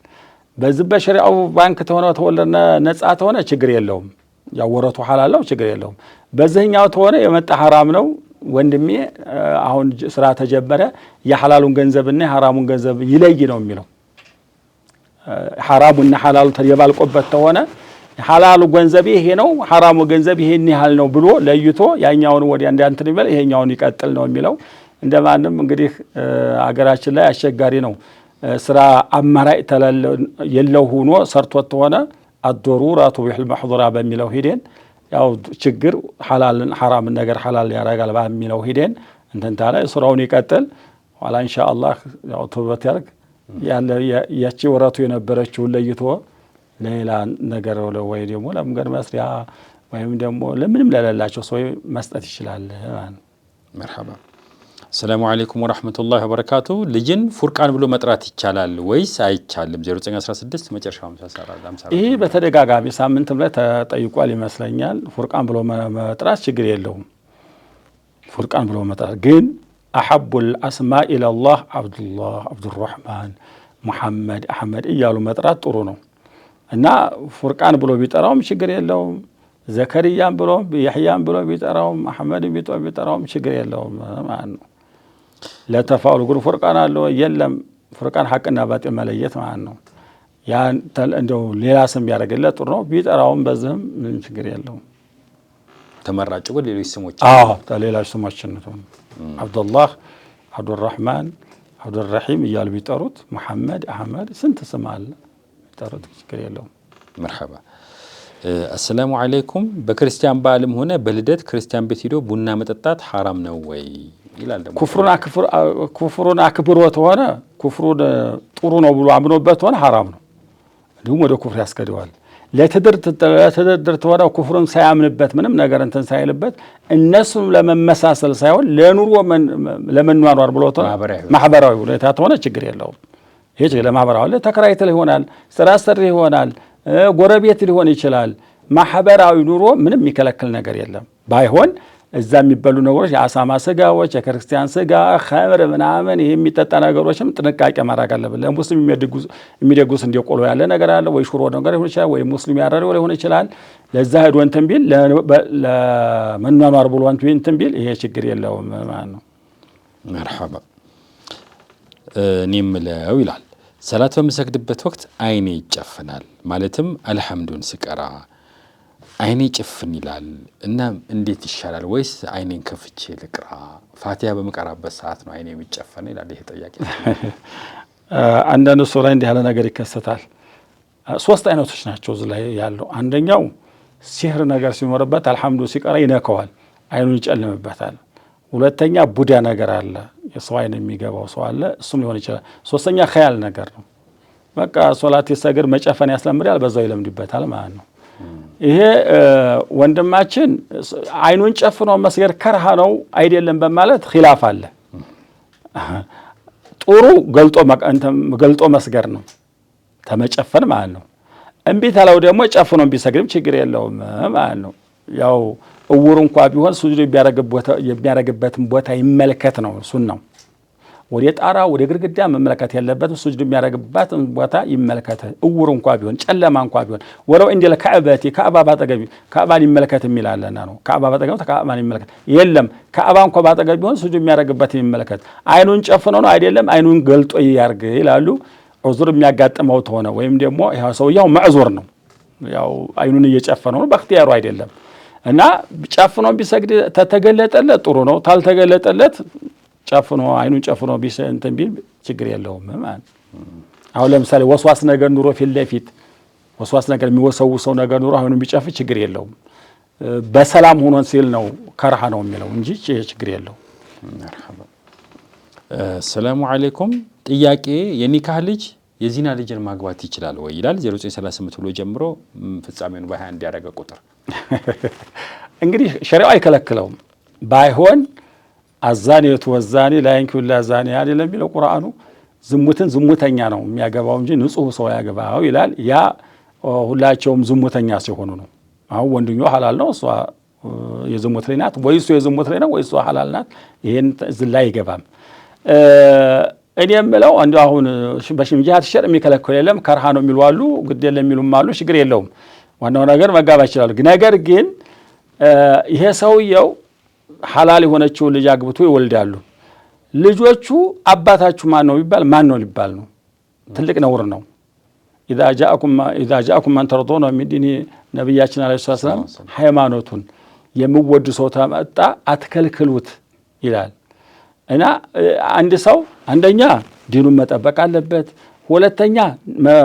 በዚህ በሸሪዓው ባንክ ተሆነ ተወለድ ነጻ ተሆነ ችግር የለውም። ያው ወረቱ ሐላል ነው፣ ችግር የለውም። በዚህኛው ተሆነ የመጣ ሐራም ነው ወንድሜ፣ አሁን ስራ ተጀመረ፣ የሐላሉን ገንዘብና የሐራሙን ገንዘብ ይለይ ነው የሚለው። ሐራሙና ሐላሉ ተየባልቆበት ተሆነ ሐላሉ ገንዘብ ይሄ ነው፣ ሐራሙ ገንዘብ ይሄን ያህል ነው ብሎ ለይቶ ያኛውን ወዲያ እንትን ይበል ይሄኛውን ይቀጥል ነው የሚለው። እንደማንም እንግዲህ አገራችን ላይ አስቸጋሪ ነው። ስራ አማራጭ የለው ሆኖ ሰርቶት ሆነ አዶሩራ ቱቢሑል መሕዙራ በሚለው ሂደን ያው ችግር ሐላልን ሐራምን ነገር ሐላል ያረጋል በሚለው ሂደን እንትን ታለ ስራውን ይቀጥል። ኋላ ኢንሻአላህ ያው ተውበት ያርግ ያለ ያቺ ወራቱ የነበረችውን ለይቶ ሌላ ነገር ወይ ደግሞ ለምንገር መስሪያ ወይም ደግሞ ለምንም ለሌላቸው ሰው መስጠት ይችላል። መርሐባ። ሰላሙ አለይኩም ወራህመቱላሂ ወበረካቱ። ልጅን ፉርቃን ብሎ መጥራት ይቻላል ወይስ አይቻልም? 0916 መጨረሻው 54። ይሄ በተደጋጋሚ ሳምንትም ላይ ተጠይቋል ይመስለኛል። ፉርቃን ብሎ መጥራት ችግር የለውም። ፉርቃን ብሎ መጥራት ግን አሐቡል አስማኢ ኢለላህ አብዱላህ፣ አብዱራህማን፣ ሙሐመድ፣ አሕመድ እያሉ መጥራት ጥሩ ነው እና ፉርቃን ብሎ ቢጠራውም ችግር የለውም። ዘከርያን ብሎ ያህያን ብሎ ቢጠራውም አሕመድን ቢጠራውም ችግር የለውም ማለት ነው። ለተፋውል ግን ፉርቃን አለ የለም። ፉርቃን ሐቅና ባጢል መለየት ማለት ነው። ያን እንደው ሌላ ስም ያደርግለት ጥሩ ነው። ቢጠራውም በዚህም ምንም ችግር የለውም። ተመራጭ ግን ሌሎች ስሞች ሌሎች ስሞች ነው። አብዱላህ፣ አብዱራህማን፣ አብዱራሂም እያሉ ቢጠሩት ሙሐመድ፣ አሕመድ ስንት ስም አለ ቢጠሩት ችግር የለውም። መርሐባ። አሰላሙ አለይኩም። በክርስቲያን በዓልም ሆነ በልደት ክርስቲያን ቤት ሄዶ ቡና መጠጣት ሐራም ነው ወይ ይላል። ደግሞ ኩፍሩን አክብሮት ሆነ ኩፍሩን ጥሩ ነው ብሎ አምኖበት ሆነ ሐራም ነው። እንዲሁም ወደ ኩፍር ያስከደዋል። ለተደርድር ተሆነ ኩፍሩን ሳያምንበት ምንም ነገር እንትን ሳይልበት እነሱም ለመመሳሰል ሳይሆን ለኑሮ ለመኗኗር ብሎ ማህበራዊ ሁኔታ ተሆነ ችግር የለውም። ይሄ ለማህበራዊ ተከራይተህ ይሆናል፣ ስራ ሰሪ ይሆናል፣ ጎረቤት ሊሆን ይችላል። ማህበራዊ ኑሮ ምንም የሚከለክል ነገር የለም። ባይሆን እዛ የሚበሉ ነገሮች የአሳማ ስጋዎች፣ የክርስቲያን ስጋ፣ ኸምር ምናምን ይሄ የሚጠጣ ነገሮችም ጥንቃቄ ማድረግ አለብን። ለሙስሊም የሚደጉስ እንደ ቆሎ ያለ ነገር አለ ወይ ሽሮ ነገር ሊሆን ይችላል ወይ ሙስሊም ያረረው ሊሆን ይችላል። ለዛ ሄዶ እንትን ቢል ለመኗኗር ብሎ እንትን ቢል ይሄ ችግር የለውም ማለት ነው። መርሐባ። እኔም ለው ይላል ሰላት በምሰግድበት ወቅት አይኔ ይጨፍናል፣ ማለትም አልሐምዱን ስቀራ አይኔ ጭፍን ይላል እና እንዴት ይሻላል? ወይስ አይኔን ከፍቼ ልቅራ? ፋቲሃ በመቀራበት ሰዓት ነው አይኔ የሚጨፈነው ይላል። ይሄ ጥያቄ አንዳንድ ሰው ላይ እንዲህ ያለ ነገር ይከሰታል። 3 አይነቶች ናቸው እዚህ ላይ ያለው። አንደኛው ሲህር ነገር ሲኖርበት አልሐምዱ ሲቀራ ይነከዋል፣ አይኑን ይጨልምበታል። ሁለተኛ ቡዳ ነገር አለ፣ የሰው አይን የሚገባው ሰው አለ፣ እሱም ሊሆን ይችላል። ሶስተኛ ኸያል ነገር ነው። በቃ ሶላት ሲሰግድ መጨፈን ያስለምዳል፣ በዛው ይለምድበታል ማለት ነው። ይሄ ወንድማችን አይኑን ጨፍኖ መስገድ ከርሃ ነው አይደለም በማለት ኺላፍ አለ። ጥሩ ገልጦ መስገድ ነው ተመጨፈን ማለት ነው። እምቢ ታለው ደግሞ ጨፍኖ ቢሰግድም ችግር የለውም ማለት ነው። ያው እውር እንኳን ቢሆን ሱጁድ የሚያረግበትን ቦታ ይመልከት ነው ሱናው። ወደ ጣራ ወደ ግድግዳ መመልከት ያለበትም ሱጁድ የሚያረግበትን ቦታ ይመልከት። እውር እንኳን ቢሆን ጨለማ እንኳን ቢሆን ወለው እንደ ለካዕበቲ ካዕባ ባጠገቢ ካዕባን ይመልከት የሚላለና ነው። ካዕባ ባጠገቢ ካዕባን ይመልከት የለም ካዕባ እንኳን ባጠገቢ ቢሆን ሱጁድ የሚያረግበትን ይመልከት። አይኑን ጨፍኖ ነው አይደለም አይኑን ገልጦ ያርግ ይላሉ። ዑዝር የሚያጋጥመው ተሆነ ወይም ደግሞ ያው ሰውየው ማዕዙር ነው ያው አይኑን እየጨፈነው ነው በእክቲያሩ አይደለም እና ጨፍኖ ቢሰግድ ተተገለጠለት ጥሩ ነው። ታልተገለጠለት ጨፍኖ አይኑን ጨፍኖ ቢሰንተን ቢል ችግር የለውም ማለት አሁን ለምሳሌ ወስዋስ ነገር ኑሮ ፊት ለፊት ወስዋስ ነገር የሚወሰውሰው ነገር ኑሮ አይኑን ቢጨፍ ችግር የለውም። በሰላም ሆኖ ሲል ነው ከርሃ ነው የሚለው እንጂ ችግር የለውም። መርሐባ ሰላሙ አለይኩም ጥያቄ የኒካህ ልጅ የዚና ልጅን ማግባት ይችላል ወይ ይላል 0938 ብሎ ጀምሮ ፍጻሜውን በ21 ያደረገ ቁጥር እንግዲህ ሸሪዓው አይከለክለውም ባይሆን አዛኔቱ ወዛኔ ላይንኩ ለዛኔ አይደለም የሚለው ቁርአኑ ዝሙትን ዝሙተኛ ነው የሚያገባው እንጂ ንጹህ ሰው ያገባው ይላል። ያ ሁላቸውም ዝሙተኛ ሲሆኑ ነው። አሁን ወንድኞ ሐላል ነው እሷ የዝሙት ላይ ናት ወይ እሱ የዝሙት ላይ ነው ወይ እሷ ሐላል ናት ይሄን ዝላ ይገባም። እኔ የምለው እንደው አሁን በሽምጃት ሸር የሚከለክል የለም ከርሃ ነው የሚሉ አሉ ግድ የለም የሚሉም አሉ ችግር የለውም። ዋናው ነገር መጋባት ይችላል። ነገር ግን ይሄ ሰውየው ሐላል የሆነችው ልጅ አግብቶ ይወልዳሉ። ልጆቹ አባታችሁ ማን ነው ቢባል ማን ነው ሊባል ነው ትልቅ ነውር ነው። إذا جاءكم من ترضون من دين ነብያችን አለይሂ ሰላም ሃይማኖቱን የሚወዱ ሰው ተመጣ አትከልክሉት ይላል። እና አንድ ሰው አንደኛ ዲኑን መጠበቅ አለበት። ሁለተኛ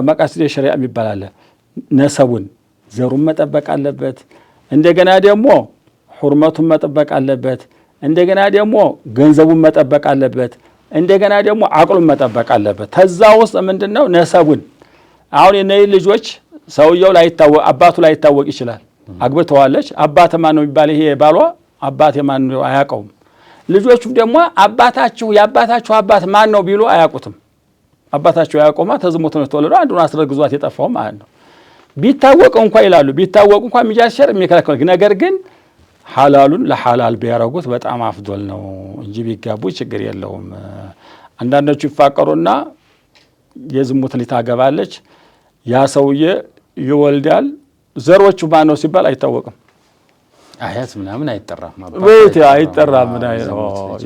መቃሲድ ሸሪዓ የሚባል አለ ነሰቡን ዘሩን መጠበቅ አለበት። እንደገና ደግሞ ሁርመቱን መጠበቅ አለበት። እንደገና ደግሞ ገንዘቡን መጠበቅ አለበት። እንደገና ደግሞ አቅሉን መጠበቅ አለበት። ተዛ ውስጥ ምንድነው ነሰቡን አሁን የነዚህ ልጆች ሰውየው ላይታወቅ አባቱ ላይታወቅ ይችላል። አግብተዋለች አባተ ማን ነው የሚባል ይሄ ባሏ አባቴ ማን ነው አያውቀውም። ልጆቹ ደግሞ አባታችሁ የአባታችሁ አባት ማን ነው ቢሉ አያውቁትም። አባታቸው ያቆማ ተዝሞት ነው ተወለደ አንዱን አስረግዟት የጠፋው ማለት ነው። ቢታወቅ እንኳን ይላሉ ቢታወቅ እንኳን የሚጃሸር የሚከለከል ነገር ግን ሐላሉን ለሐላል ቢያረጉት በጣም አፍዶል ነው እንጂ ቢጋቡ ችግር የለውም። አንዳንዶቹ ይፋቀሩና የዝሙት ሊታገባለች ያ ሰውዬ ይወልዳል ዘሮቹ ማን ነው ሲባል አይታወቅም። አያት ምናምን አይጠራም ወይት አይጠራም ምን አይለው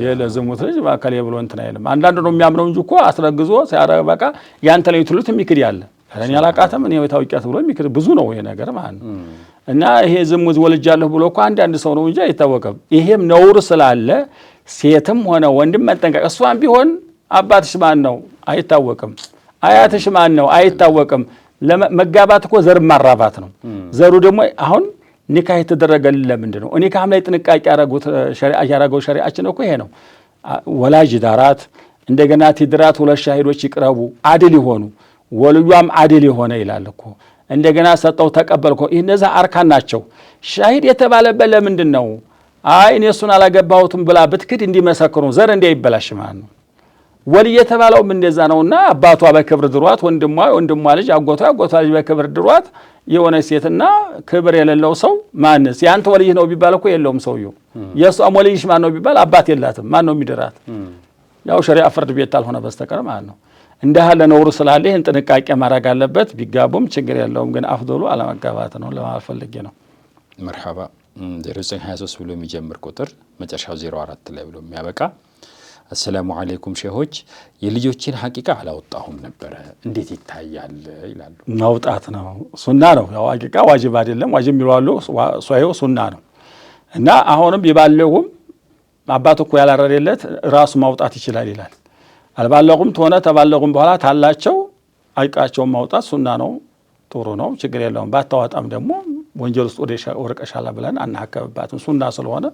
የለዝሙት ልጅ ማከለ ብሎ እንትን አይልም። አንዳንዱ ነው የሚያምነው እንጂ እኮ አስረግዞ ሲያረበቃ ያንተ ላይ ትሉት የሚክድ ያለ አረኛ አላቃተም እኔ ወታውቂያት ብሎ የሚክድ ብዙ ነው ይሄ ነገር ማለት ነው። እና ይሄ ዝሙት ወልጃለሁ ብሎ እኮ አንድ ሰው ነው እንጂ አይታወቅም። ይሄም ነውር ስላለ ሴትም ሆነ ወንድም መጠንቀቅ። እሷም ቢሆን አባትሽ ማን ነው አይታወቅም፣ አያትሽ ማን ነው አይታወቅም። ለመጋባት እኮ ዘር ማራባት ነው። ዘሩ ደግሞ አሁን ኒካህ የተደረገልን ለምንድን ነው? ኒካህም ላይ ጥንቃቄ ያረገው ሸሪዓችን እኮ ይሄ ነው። ወላጅ ዳራት እንደገና ትድራት ሁለት ሻሂዶች ይቅረቡ አድል ይሆኑ ወልዩም አድል የሆነ ይላል እኮ እንደገና ሰጠው ተቀበልኮ እነዛ አርካን ናቸው። ሻሂድ የተባለበት ለምንድን ነው? አይ እኔ እሱን አላገባሁትም ብላ ብትክድ እንዲመሰክሩ ዘር እንዳይበላሽ ማለት ነው። ወልይ የተባለውም እንደዛ ነውና አባቷ በክብር ድሯት ወንድሟ ልጅ አጎቷ ልጅ በክብር ድሯት የሆነ ሴትና ክብር የሌለው ሰው ማንስ ያንተ ወልይ ነው ቢባል እኮ የለውም ሰውየው። የሷም ወልይሽ ማን ነው ቢባል አባት የላትም ማን ነው የሚድራት? ያው ሸሪዓ ፍርድ ቤት አልሆነ በስተቀር ማለት ነው። እንደሃለ ነውር ስላለ ይሄን ጥንቃቄ ማድረግ አለበት። ቢጋቡም ችግር የለውም ግን አፍዶሉ አለመጋባት ነው ለማለት ፈልጌ ነው። መርሐባ 0923 ብሎ የሚጀምር ቁጥር መጨረሻው 04 ላይ ብሎ የሚያበቃ አሰላሙ አለይኩም ሼሆች የልጆችን ሐቂቃ አላወጣሁም ነበር እንዴት ይታያል ይላሉ። ማውጣት ነው ሱና ነው። ያው ሐቂቃ ዋጅብ አይደለም ዋጅብ የሚሏሉ ሷይው ሱና ነው። እና አሁንም ይባለሁም አባቱ እኮ ያላረደለት ራሱ ማውጣት ይችላል ይላል። አልባለጉም ተሆነ ተባለጉም በኋላ ታላቸው ሐቂቃቸውን ማውጣት ሱና ነው ጥሩ ነው ችግር የለውም። ባታወጣም ደግሞ ወንጀል ውስጥ ወርቀሻላ ብለን አናከብባትም ሱና ስለሆነ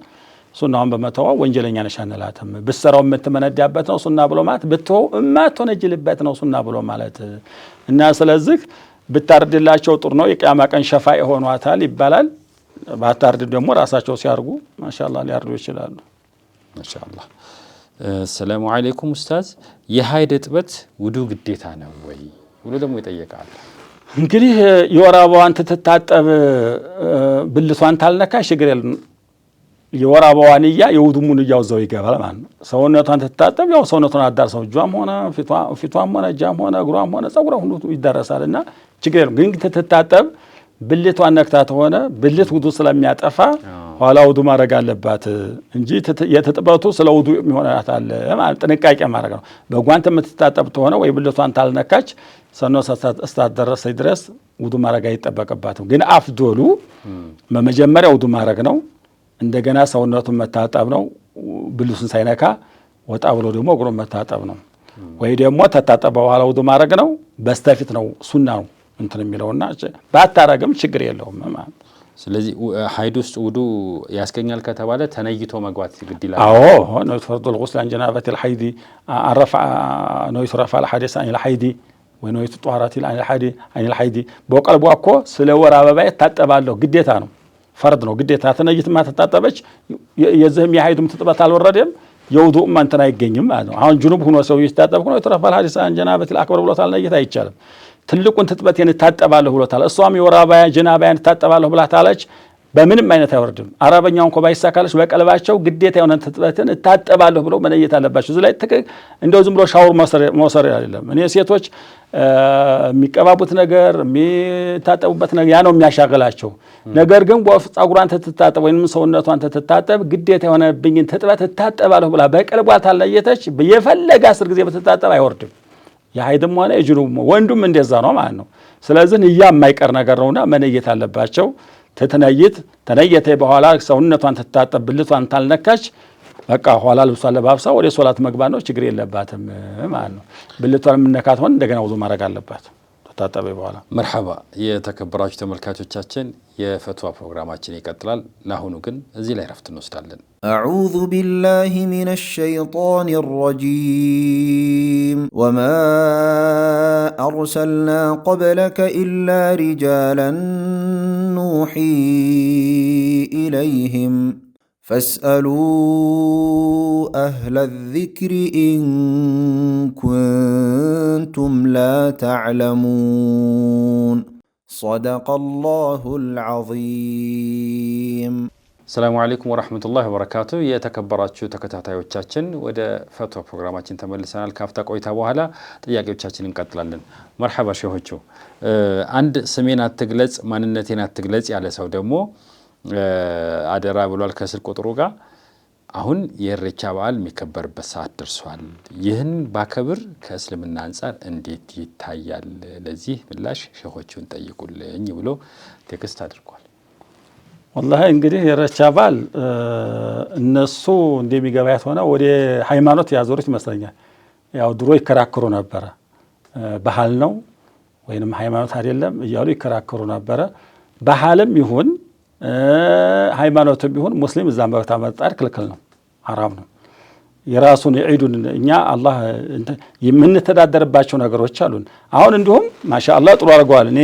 ሱናውን በመተዋ ወንጀለኛ ነሽ አንላትም። ብትሰራው የምትመነዳበት ነው ሱና ብሎ ማለት ብትተው እማትወነጅልበት ነው ሱና ብሎ ማለት እና ስለዚህ ብታርድላቸው ጥሩ ነው። የቂያማ ቀን ሸፋኢ ሆኗታል ይባላል። ባታርድ ደግሞ ራሳቸው ሲያርጉ ማሻአላህ ሊያርዱ ይችላሉ። ማሻአላህ። ሰላሙ አለይኩም ኡስታዝ፣ የሀይድ እጥበት ውዱ ግዴታ ነው ወይ ብሎ ደግሞ ይጠይቃል። እንግዲህ የወር አበባዋን ትታጠብ ብልቷን ታልነካሽ ችግር የለም። የወር አበባዋን የውዱእ ንያው እዛው ይገባል ማለት ነው። ሰውነቷን ትታጠብ ያው ሰውነቷን አዳርሰው እጇም ሆነ ፊቷም ሆነ እጃም ሆነ እግሯም ሆነ ጸጉሯ ሁሉ ይዳረሳልና ችግር የለም። ግን ትታጠብ ብልቷን ነክታት ሆነ ብልት ውዱእ ስለሚያጠፋ ኋላ ውዱእ ማድረግ አለባት እንጂ የትጥበቱ ስለ ውዱእ የሚሆናታል ማለት ጥንቃቄ ማድረግ ነው። በጓንት የምትታጠብ ተሆነ ወይ ብልቷን ታልነካች ሰውነቷ እስታደረሰች ድረስ ውዱእ ማድረግ አይጠበቅባትም። ግን አፍዶሉ በመጀመሪያ ውዱእ ማድረግ ነው። እንደገና ሰውነቱን መታጠብ ነው። ብልቱን ሳይነካ ወጣ ብሎ ደግሞ እግሩን መታጠብ ነው። ወይ ደግሞ ተታጠበ በኋላ ውዱእ ማድረግ ነው። በስተፊት ነው ሱና ነው እንትን የሚለውና ባታረግም ችግር የለውም ማለት። ስለዚህ ሀይድ ውስጥ ውዱእ ያስገኛል ከተባለ ተነይቶ መግባት ግድ ይላል። አዎ ነው ፈርዱል ጉስል አን ጀናበቲል ሀይድ አረፈ ነው ይስረፋ الحديث عن الحيد ወይ ነው ይጧራት عن الحيد عن الحيد በቀልቧ እኮ ስለ ወር አበባ ታጠባለሁ ግዴታ ነው። ፈርድ ነው ግዴታ። ተነይትማ ተጣጠበች የዚህም የሀይዱም ትጥበት አልወረደም የውዱእም እንትን አይገኝም ማለት ነው። አሁን ጁኑብ ሆኖ ሰው ይታጠብ ነው ይስረፋ الحديث عن ጀናበቲል አክበር ብሎታል። ነይት አይቻልም። ትልቁን ትጥበቴን ታጠባለሁ ብሎታል። እሷም የወር አበባ ጀናባያን ታጠባለሁ ብላታለች። በምንም አይነት አይወርድም። አረበኛው እንኳን ባይሳካለች በቀልባቸው ግዴታ የሆነ ትጥበትን ታጠባለሁ ብለው መነየት አለባቸው። እዚህ ላይ እንደው ዝም ብሎ ሻወር መውሰድ አይደለም። እኔ ሴቶች የሚቀባቡት ነገር የሚታጠቡበት ነገር ያ ነው የሚያሻግላቸው። ነገር ግን ጸጉሯን ትታጠብ ወይንም ሰውነቷን ትታጠብ ግዴታ የሆነብኝን ትጥበት ታጠባለሁ ብላ በቀልቧ ታለየተች የፈለገ 10 ጊዜ በትታጠብ አይወርድም። የሀይድም ሆነ የጁኑብ ወንዱም እንደዛ ነው ማለት ነው። ስለዚህ ንያ የማይቀር ነገር ነውና መነየት አለባቸው። ተነየተ በኋላ ሰውነቷን ትታጠብ ብልቷን ታልነካች በቃ ኋላ ልብሷን ለባብሳ ወደ ሶላት መግባት ነው። ችግር የለባትም ማለት ነው። ብልቷን የምነካት ሆነ እንደገና ውዱእ ማድረግ አለባት ተታጠበ በኋላ። መርሐባ። የተከበራችሁ ተመልካቾቻችን የፈትዋ ፕሮግራማችን ይቀጥላል። ለአሁኑ ግን እዚህ ላይ ረፍት እንወስዳለን። أعوذ بالله من الشيطان الرجيم وما أرسلنا قبلك إلا رجالا نوحي إليهم فاسألوا أهل الذكر إن كنتم لا تعلمون صدق الله العظيم ሰላሙ አለይኩም ወራህመቱላሂ ወበረካቱ። የተከበራችሁ ተከታታዮቻችን ወደ ፈትዋ ፕሮግራማችን ተመልሰናል። ካፍታ ቆይታ በኋላ ጥያቄዎቻችንን እንቀጥላለን። መርሐባ ሼሆቹ፣ አንድ ስሜን አትግለጽ ማንነቴን አትግለጽ ያለ ሰው ደግሞ አደራ ብሏል ከስልክ ቁጥሩ ጋር። አሁን የኢሬቻ በዓል የሚከበርበት ሰዓት ደርሷል። ይህን ባከብር ከእስልምና አንጻር እንዴት ይታያል? ለዚህ ምላሽ ሼሆቹን ጠይቁልኝ ብሎ ቴክስት አድርጓል። ወላሂ እንግዲህ የኢሬቻ በዓል እነሱ እንደሚገባያት ሆነ ወደ ሃይማኖት ያዞሩት ይመስለኛል። ያው ድሮ ይከራከሩ ነበረ። ባህል ነው ወይንም ሃይማኖት አይደለም እያሉ ይከራከሩ ነበረ። ባህልም ይሁን ሃይማኖትም ይሁን ሙስሊም እዛም በታ መጣር ክልክል ነው፣ ሐራም ነው። የራሱን የዒዱን እኛ አላህ የምንተዳደርባቸው ነገሮች አሉን። አሁን እንዲሁም ማሻአላህ ጥሩ አድርገዋል። እኔ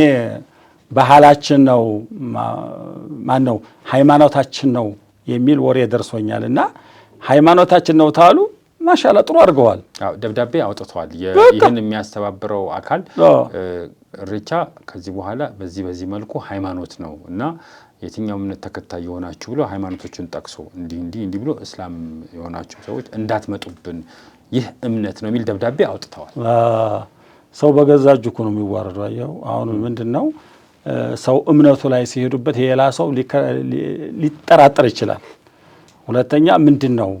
ባህላችን ነው ማን ነው ሃይማኖታችን ነው የሚል ወሬ ደርሶኛል። እና ሃይማኖታችን ነው ታሉ ማሻአላህ ጥሩ አድርገዋል። ደብዳቤ አውጥተዋል። ይህን የሚያስተባብረው አካል ኢሬቻ ከዚህ በኋላ በዚህ መልኩ ሃይማኖት ነው እና የትኛው እምነት ተከታይ የሆናችሁ ብሎ ሃይማኖቶችን ጠቅሶ እንዲህ ብሎ እስላም የሆናችሁ ሰዎች እንዳትመጡብን ይህ እምነት ነው የሚል ደብዳቤ አውጥተዋል። ሰው በገዛ እጁ እኮ ነው የሚዋረደው። አየው አሁን ምንድነው ሰው እምነቱ ላይ ሲሄዱበት የሌላ ሰው ሊጠራጠር ይችላል። ሁለተኛ ምንድነው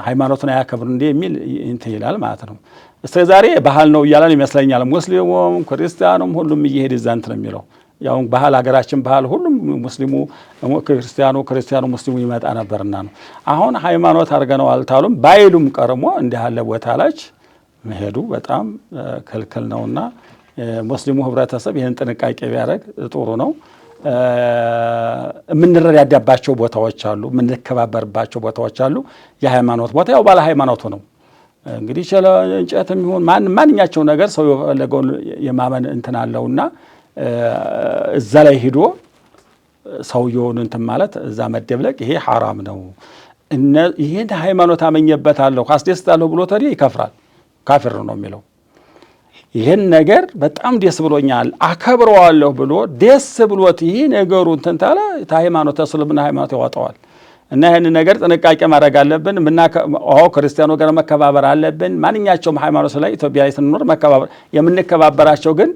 ሃይማኖቱን አያከብር እንዴ የሚል እንትን ይላል ማለት ነው። እስከዛሬ ባህል ነው እያለን ይመስለኛል። ሙስሊሙም ክርስቲያኑም ሁሉም እየሄደ ዛንት ነው የሚለው። ያው ባህል ሀገራችን ባህል ሁሉም ሙስሊሙ ክርስቲያኑ ሙስሊሙ ይመጣ ነበርና ነው። አሁን ሃይማኖት አድርገነው አልታሉም ባይሉም ቀርሞ እንዲህ ያለ ቦታ ላይ መሄዱ በጣም ክልክል ነውና ሙስሊሙ ህብረተሰብ ይሄን ጥንቃቄ ቢያደርግ ጥሩ ነው። የምንረዳዳባቸው ቦታዎች አሉ፣ የምንከባበርባቸው ቦታዎች አሉ። የሃይማኖት ቦታ ያው ባለ ሃይማኖቱ ነው እንግዲህ እንጨትም ይሁን ማንኛቸው ነገር ሰው የፈለገውን የማመን እንትን አለውና እዛ ላይ ሄዶ ሰውየውን እንትን ማለት እዛ መደብለቅ ይሄ ሐራም ነው። ይሄን ሃይማኖት አመኘበታለሁ ካስደስታለሁ ብሎ ታዲያ ይከፍራል፣ ካፊር ነው የሚለው። ይሄን ነገር በጣም ደስ ብሎኛል አከብረዋለሁ ብሎ ደስ ብሎት ይሄ ነገሩ እንትን ታለ ሃይማኖት እስልምና ሃይማኖት ያወጣዋል። እና ይሄን ነገር ጥንቃቄ ማድረግ አለብን። ክርስቲያኖ ጋር መከባበር አለብን። ማንኛቸውም ሃይማኖት ላይ ኢትዮጵያ ላይ ስንኖር መከባበር የምንከባበራቸው ግን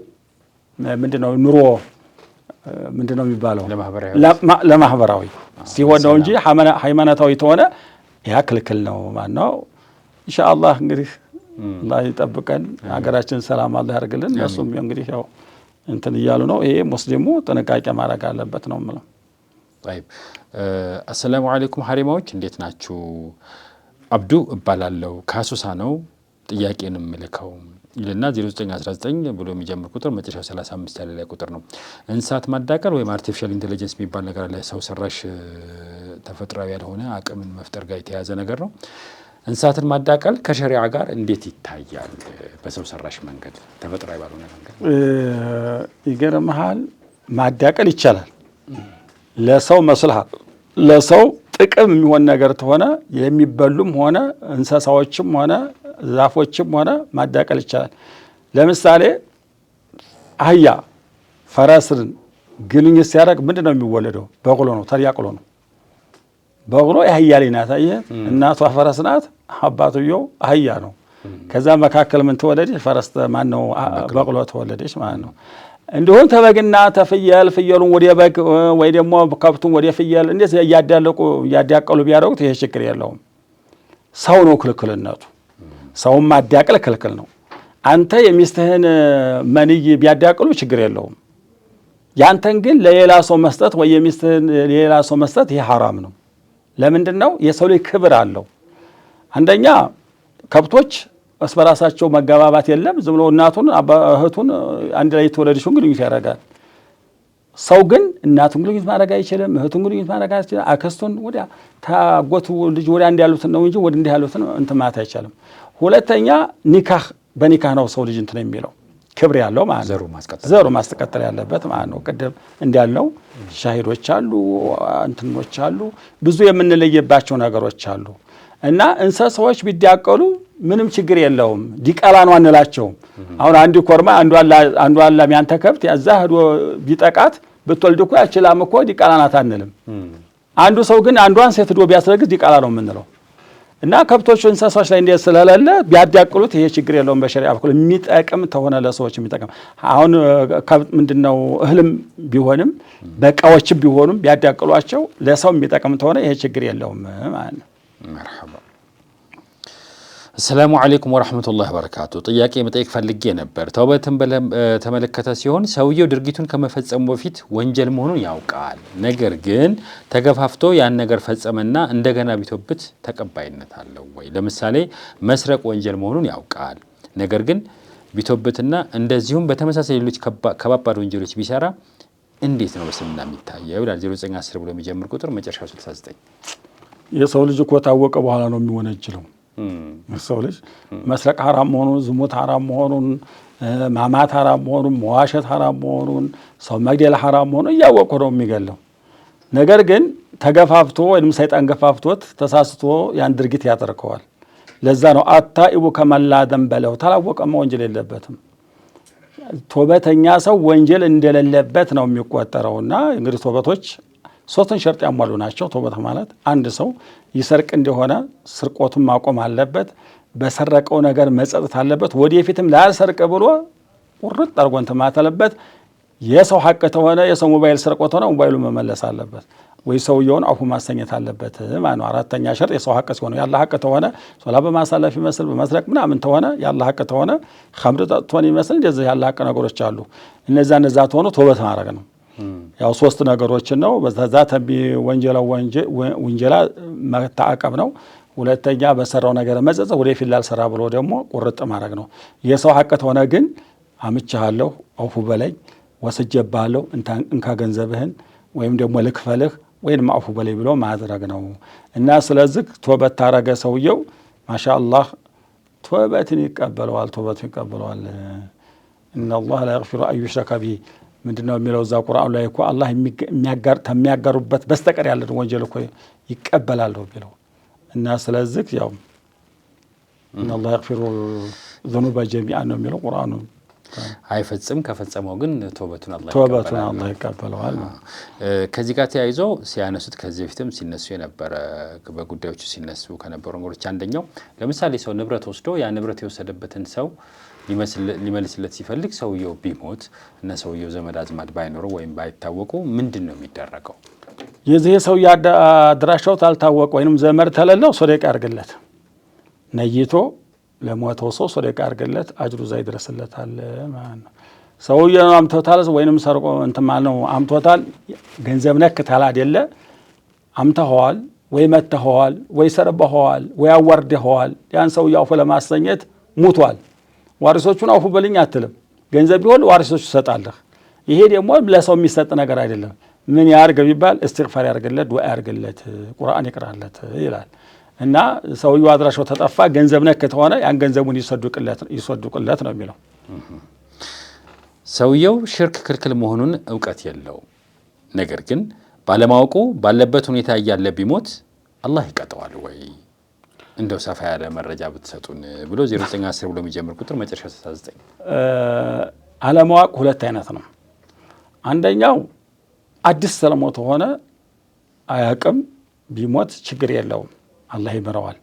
ምንድነው ኑሮ ምንድነው የሚባለው ለማህበራዊ ሲሆን ነው እንጂ ሃይማኖታዊ ተሆነ ያ ክልክል ነው ማለት ነው። ኢንሻአላህ እንግዲህ አላህ ይጠብቀን፣ ሀገራችን ሰላም አላህ ያርግልን። እሱም እንግዲህ ያው እንትን እያሉ ነው። ይሄ ሙስሊሙ ጥንቃቄ ማድረግ አለበት ነው የምለው። طيب አሰላሙ አለይኩም ሐሪማዎች እንዴት ናችሁ? አብዱ እባላለሁ ካሱሳ ነው ጥያቄን የምልከው ይልና 0919 ብሎ የሚጀምር ቁጥር መጨረሻው 35 ያለ ላይ ቁጥር ነው። እንስሳት ማዳቀል ወይም አርቲፊሻል ኢንተለጀንስ የሚባል ነገር አለ። ሰው ሰራሽ ተፈጥሯዊ ያልሆነ አቅምን መፍጠር ጋር የተያያዘ ነገር ነው። እንስሳትን ማዳቀል ከሸሪዓ ጋር እንዴት ይታያል? በሰው ሰራሽ መንገድ ተፈጥሯዊ ባልሆነ መንገድ ይገርምሃል፣ ማዳቀል ይቻላል። ለሰው መስልሃ ለሰው ጥቅም የሚሆን ነገር ተሆነ የሚበሉም ሆነ እንስሳዎችም ሆነ ዛፎችም ሆነ ማዳቀል ይቻላል። ለምሳሌ አህያ ፈረስን ግንኙነት ሲያደርግ ምንድን ነው የሚወለደው? በቅሎ ነው፣ ተዳቅሎ ነው። በቅሎ የአህያ ላይ ናት። አየህ፣ እናቷ ፈረስ ናት፣ አባትየው አህያ ነው። ከዛ መካከል ምን ተወለደች? ፈረስ ማን ነው? በቅሎ ተወለደች ማለት ነው። እንዲሁም ተበግና ተፍየል ፍየሉን ወደ በግ ወይ ደግሞ ከብቱን ወደ ፍየል እንዴት እያዳቀሉ ቢያደርጉት ይሄ ችግር የለውም። ሰው ነው ክልክልነቱ። ሰውን ማዳቀል ክልክል ነው። አንተ የሚስትህን መንይ ቢያዳቅሉ ችግር የለውም። ያንተን ግን ለሌላ ሰው መስጠት ወይ የሚስትህን ለሌላ ሰው መስጠት ይሄ ሐራም ነው። ለምንድን ነው? የሰው ልጅ ክብር አለው። አንደኛ ከብቶች እርስ በራሳቸው መገባባት የለም። ዝም ብሎ እናቱን እህቱን አንድ ላይ የተወለደችውን ግንኙነት ያደርጋል። ሰው ግን እናቱን ግንኙነት ማድረግ አይችልም፣ እህቱን ግንኙነት ማድረግ አይችልም። አክስቱን ወዲያ ታጎቱ ልጅ ወዲያ እንዲህ ያሉትን ነው እንጂ ወዲህ እንዲህ ያሉትን እንትን ማለት አይቻልም። ሁለተኛ ኒካህ በኒካህ ነው ሰው ልጅ እንትን የሚለው ክብር ያለው ማለት ነው። ዘሩ ማስቀጠል ያለበት ማለት ነው። ቅድም እንዳልነው ሻሂዶች አሉ፣ እንትኖች አሉ፣ ብዙ የምንለየባቸው ነገሮች አሉ። እና እንስሳዎች ቢዳቀሉ ምንም ችግር የለውም። ዲቃላ ነው አንላቸውም። አሁን አንድ ኮርማ አንዱ አላም ያንተ ከብት ያዛ ሄዶ ቢጠቃት ብትወልድ እኮ ያችላም እኮ ዲቃላ ናት አንልም። አንዱ ሰው ግን አንዷን ሴት ሄዶ ቢያስረግዝ ዲቃላ ነው የምንለው። እና ከብቶች እንስሳዎች ላይ እንደ ስለሌለ ቢያዳቅሉት ይሄ ችግር የለውም። በሸሪዓ በኩል የሚጠቅም ተሆነ ለሰዎች የሚጠቅም አሁን ምንድነው እህልም ቢሆንም በቃዎችም ቢሆኑም ቢያዳቅሏቸው ለሰው የሚጠቅም ተሆነ ይሄ ችግር የለውም ማለት ነው። መርሐባ። አሰላሙ አለይኩም ወራህመቱላሂ ወበረካቱ። ጥያቄ መጠየቅ ፈልጌ ነበር። ተውበትን በተመለከተ ሲሆን ሰውየው ድርጊቱን ከመፈጸሙ በፊት ወንጀል መሆኑን ያውቃል። ነገር ግን ተገፋፍቶ ያን ነገር ፈጸመና እንደገና ቢተውበት ተቀባይነት አለው ወይ? ለምሳሌ መስረቅ ወንጀል መሆኑን ያውቃል። ነገር ግን ቢተውበትና እንደዚሁም በተመሳሳይ ሌሎች ከባባድ ወንጀሎች ቢሰራ እንዴት ነው በስልምና የሚታየው? ይላል 0910 ብሎ የሚጀምር ቁጥር መጨረሻው 69። የሰው ልጅ እኮ ታወቀ በኋላ ነው የሚወነጅለው። ሰው ልጅ መስረቅ ሐራም መሆኑን፣ ዝሙት ሐራም መሆኑን፣ ማማት ሐራም መሆኑን፣ መዋሸት ሐራም መሆኑን፣ ሰው መግደል ሐራም መሆኑን እያወቀ ነው የሚገለው። ነገር ግን ተገፋፍቶ ወይም ሰይጣን ገፋፍቶት ተሳስቶ ያን ድርጊት ያደርገዋል። ለዛ ነው አታኢቡ ከመን ላ ዘንበ ለሁ፣ ታላወቀማ ወንጀል የለበትም። ቶበተኛ ሰው ወንጀል እንደሌለበት ነው የሚቆጠረውና እንግዲህ ቶበቶች ሶስትን ሸርጥ ያሟሉ ናቸው። ተውበት ማለት አንድ ሰው ይሰርቅ እንደሆነ ስርቆቱን ማቆም አለበት፣ በሰረቀው ነገር መጸጸት አለበት፣ ወደፊትም ላልሰርቅ ብሎ ቁርጥ አድርጎ እንትን ማለት አለበት። የሰው ሐቅ ተሆነ የሰው ሞባይል ሰርቆት ሆነ ሞባይሉ መመለስ አለበት ወይ ሰውየውን አፉ ማሰኘት አለበት ማለት ነው። አራተኛ ሸርጥ የሰው ሐቅ ሲሆን ያለ ሐቅ ተሆነ ሶላ በማሳለፍ ይመስል በመስረቅ ምናምን ተሆነ ያለ ሐቅ ተሆነ ኸምር ጠጥቶን ይመስል እንደዚህ ያለ ሐቅ ነገሮች አሉ። እነዛ ተሆኑ ተውበት ማድረግ ነው። ያው ሶስት ነገሮችን ነው። በዛ ተቢ ወንጀላ መታቀብ ነው። ሁለተኛ በሰራው ነገር መጸጸት፣ ወደፊት ላልሰራ ብሎ ደግሞ ቁርጥ ማድረግ ነው። የሰው ሐቅ ተሆነ ግን አምቻለሁ፣ አውፉ በለኝ፣ ወስጀባለሁ፣ እንካ ገንዘብህን ወይም ደግሞ ልክፈልህ ወይም አውፉ በለኝ ብሎ ማድረግ ነው። እና ስለዚህ ቶበት ታረገ ሰውየው ማሻአላህ ቶበትን ይቀበለዋል። ኢነላህ ላ የግፊሩ አን ዩሽረከ ቢሂ ምንድነው የሚለው እዛ ቁርአን ላይ እኮ አላህ የሚያጋሩበት በስተቀር ያለ ወንጀል እኮ ይቀበላል ቢለው እና ስለዚህ ያው ኢነላህ የግፊሩ ዙኑበ ጀሚዓን ነው የሚለው ቁርአኑ። አይፈጽም ከፈጸመው ግን ተውበቱን አላህ ይቀበለዋል። ከዚህ ጋር ተያይዞ ሲያነሱት ከዚህ በፊትም ሲነሱ የነበረ በጉዳዮቹ ሲነሱ ከነበሩ ነገሮች አንደኛው ለምሳሌ ሰው ንብረት ወስዶ ያ ንብረት የወሰደበትን ሰው ሊመልስለት ሲፈልግ ሰውየው ቢሞት እና ሰውየው ዘመድ አዝማድ ባይኖረው ወይም ባይታወቁ ምንድን ነው የሚደረገው? የዚህ ሰው አድራሻው ታልታወቀ ወይንም ዘመድ ተለለው ሶደቃ ያርግለት፣ ነይቶ ለሞተው ሰው ሶደቃ ያርግለት፣ አጅሩ እዛ ይድረስለታል ማለት ነው። ሰውየው አምቶታል ወይንም ሰርቆ እንትን ማለት ነው አምቶታል፣ ገንዘብ ነክ ታል አይደለ አምተኸዋል ወይ መተኸዋል ወይ ሰርበኸዋል ወይ አዋርደኸዋል፣ ያን ሰውየው አፉ ለማሰኘት ሙቷል። ዋሪሶቹን አውፉ በልኝ አትልም። ገንዘብ ቢሆን ዋሪሶቹ ይሰጣለህ። ይሄ ደግሞ ለሰው የሚሰጥ ነገር አይደለም። ምን ያርግ ቢባል እስትግፋር ያርግለት፣ ዱዓ ያርግለት፣ ቁርአን ይቅራለት ይላል እና ሰውየው አድራሻው ተጠፋ ገንዘብ ነክ ተሆነ ያን ገንዘቡን ይሰዱቅለት ነው የሚለው። ሰውየው ሽርክ ክልክል መሆኑን እውቀት የለው፣ ነገር ግን ባለማወቁ ባለበት ሁኔታ እያለ ቢሞት አላህ ይቀጠዋል ወይ? እንደው ሰፋ ያለ መረጃ ብትሰጡን ብሎ 0910 ብሎ የሚጀምር ቁጥር መጨረሻ 69። አለማወቅ ሁለት አይነት ነው። አንደኛው አዲስ ስለሞተ ሆነ አያቅም፣ ቢሞት ችግር የለውም አላህ ይምረዋል።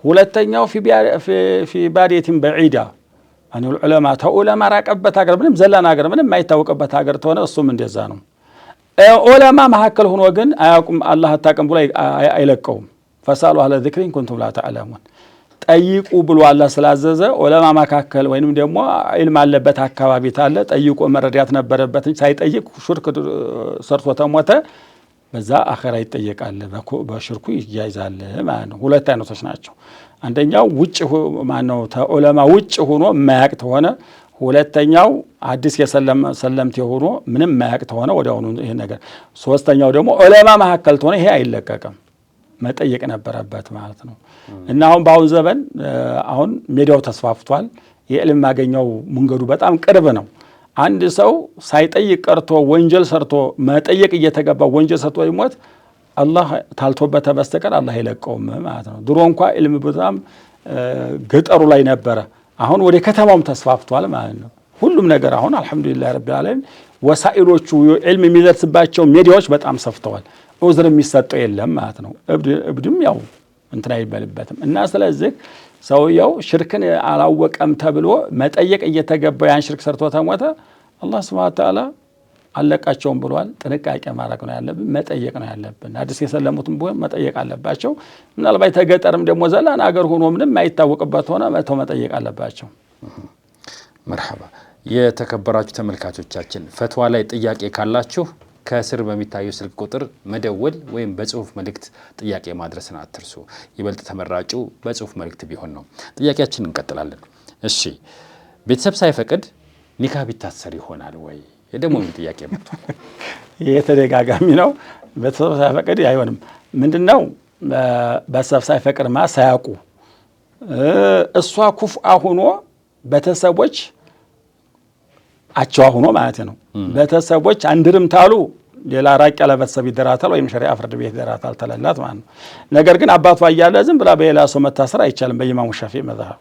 ሁለተኛው ፊ ባዲየቲን በዒዳ አኑል ዑለማ ተዑለማ ራቀበት ሀገር ምንም ዘላን ሀገር ምንም የማይታወቅበት ሀገር ተሆነ እሱም እንደዛ ነው። ዑለማ መካከል ሆኖ ግን አያውቁም አላህ አታውቅም ብሎ አይለቀውም። ፈሳሉ አህለ ዚክሪ ኢን ኩንቱም ላ ተዕለሙን፣ ጠይቁ ብሎ አላህ ስላዘዘ ዑለማ መካከል ወይንም ደግሞ ዒልም አለበት አካባቢ ታለ ጠይቆ መረዳት ነበረበት እንጂ ሳይጠይቅ ሽርክ ሰርቶ ተሞተ በዛ አኺራ ይጠየቃል፣ በሽርኩ ይያዛል ማለት ነው። ሁለት አይነቶች ናቸው። አንደኛው ውጭ ማነው ተዑለማ ውጭ ሆኖ የማያውቅ ተሆነ፣ ሁለተኛው አዲስ የሰለምት ሆኖ ምንም የማያውቅ ተሆነ ወዲያውኑ ይሄ ነገር። ሶስተኛው ደግሞ ዑለማ መካከል ተሆነ ይሄ አይለቀቅም፣ መጠየቅ ነበረበት ማለት ነው። እና አሁን በአሁን ዘመን አሁን ሜዲያው ተስፋፍቷል። የዕልም ማገኛው መንገዱ በጣም ቅርብ ነው። አንድ ሰው ሳይጠይቅ ቀርቶ ወንጀል ሰርቶ መጠየቅ እየተገባ ወንጀል ሰርቶ ይሞት አላህ ታልቶበት በስተቀር አላህ አይለቀውም ማለት ነው። ድሮ እንኳ ዕልም በጣም ገጠሩ ላይ ነበረ። አሁን ወደ ከተማውም ተስፋፍቷል ማለት ነው። ሁሉም ነገር አሁን አልሐምዱሊላህ ረቢል ዓለሚን ወሳኢሎቹ ዕልም የሚደርስባቸው ሜዲያዎች በጣም ሰፍተዋል። ዑዝር የሚሰጠው የለም ማለት ነው። እብድም ያው እንትን አይበልበትም። እና ስለዚህ ሰውየው ሽርክን አላወቀም ተብሎ መጠየቅ እየተገባው ያን ሽርክ ሰርቶ ተሞተ አላህ ሱብሓነሁ ወተዓላ አለቃቸውም ብሏል። ጥንቃቄ ማድረግ ነው ያለብን፣ መጠየቅ ነው ያለብን። አዲስ የሰለሙትም ቢሆን መጠየቅ አለባቸው። ምናልባት ተገጠርም ደግሞ ዘላን አገር ሆኖ ምንም አይታወቅበት ሆነ መተው መጠየቅ አለባቸው። መርሐባ። የተከበራችሁ ተመልካቾቻችን ፈትዋ ላይ ጥያቄ ካላችሁ ከስር በሚታየው ስልክ ቁጥር መደወል ወይም በጽሁፍ መልእክት ጥያቄ ማድረስን አትርሱ። ይበልጥ ተመራጩ በጽሁፍ መልእክት ቢሆን ነው። ጥያቄያችንን እንቀጥላለን። እሺ፣ ቤተሰብ ሳይፈቅድ ኒካህ ቢታሰር ይሆናል ወይ? የደሞ ምን ጥያቄ መጥቷል። ይሄ ተደጋጋሚ ነው። ቤተሰብ ሳይፈቅድ አይሆንም። ምንድነው ቤተሰብ ሳይፈቅድ ሳያውቁ እሷ ኩፍአ ሆኖ ቤተሰቦች አቻዋ ሆኖ ማለት ነው። ቤተሰቦች አንድርም ታሉ ሌላ ራቅ ያለ ቤተሰብ ይደራታል ወይም ሸሪዓ ፍርድ ቤት ይደራታል ተለላት ማለት ነው። ነገር ግን አባቷ እያለ ዝም ብላ በሌላ ሰው መታሰር አይቻልም። በኢማሙ ሻፊዒ መዝሀብ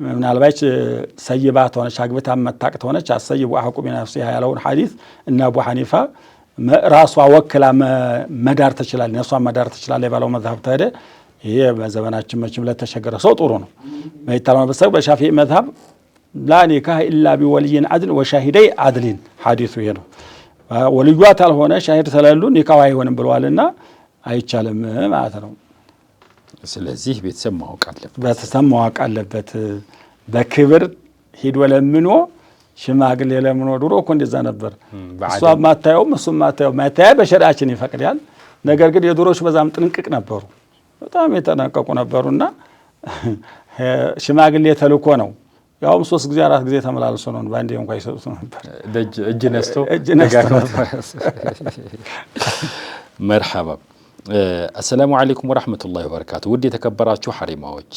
ምናልባት ሰይባት ሆነች አግብታ መታቅት ሆነች አሰይቡ አሐቁ ቢነፍሲሃ ያለውን ሐዲስ እና አቡ ሐኒፋ ራሷ ወክላ መዳር ትችላለች፣ ነፍሷን መዳር ትችላለች የባለው መዝሀብ ተሄደ። ይሄ በዘመናችን መቼም ለተቸገረ ሰው ጥሩ ነው። በይታለው በሰው በሻፊዒ መዝሀብ ላ ኒካህ ኢላ ቢወልይን አድል ወሻሂደይ አድሊን ሐዲሱ ይሄ ነው። ወልዩ ታልሆነ ሻሂድ ተለሉ ኒካህ አይሆንም ብለዋልና አይቻልም ማለት ነው። ስለዚህ ቤተሰብ ማወቅ አለበት፣ ቤተሰብ ማወቅ አለበት። በክብር ሂዶ ለምኖ ሽማግሌ ለምኖ ድሮ እኮ እንደዛ ነበር። እሷ ማታየውም እሱም ማታየው ማታያ በሸሪዓችን ይፈቅዳል። ነገር ግን የድሮች በዛም ጥንቅቅ ነበሩ፣ በጣም የተጠነቀቁ ነበሩና ሽማግሌ ተልኮ ነው ያውም 3 ጊዜ 4 ጊዜ ተመላልሶ ነው ባንዴ እንኳን ይሰጡት ነበር። እጅ ነስቶ መርሐባ። አሰላሙ አለይኩም ወራህመቱላሂ ወበረካቱ። ውድ የተከበራችሁ ሐሪማዎች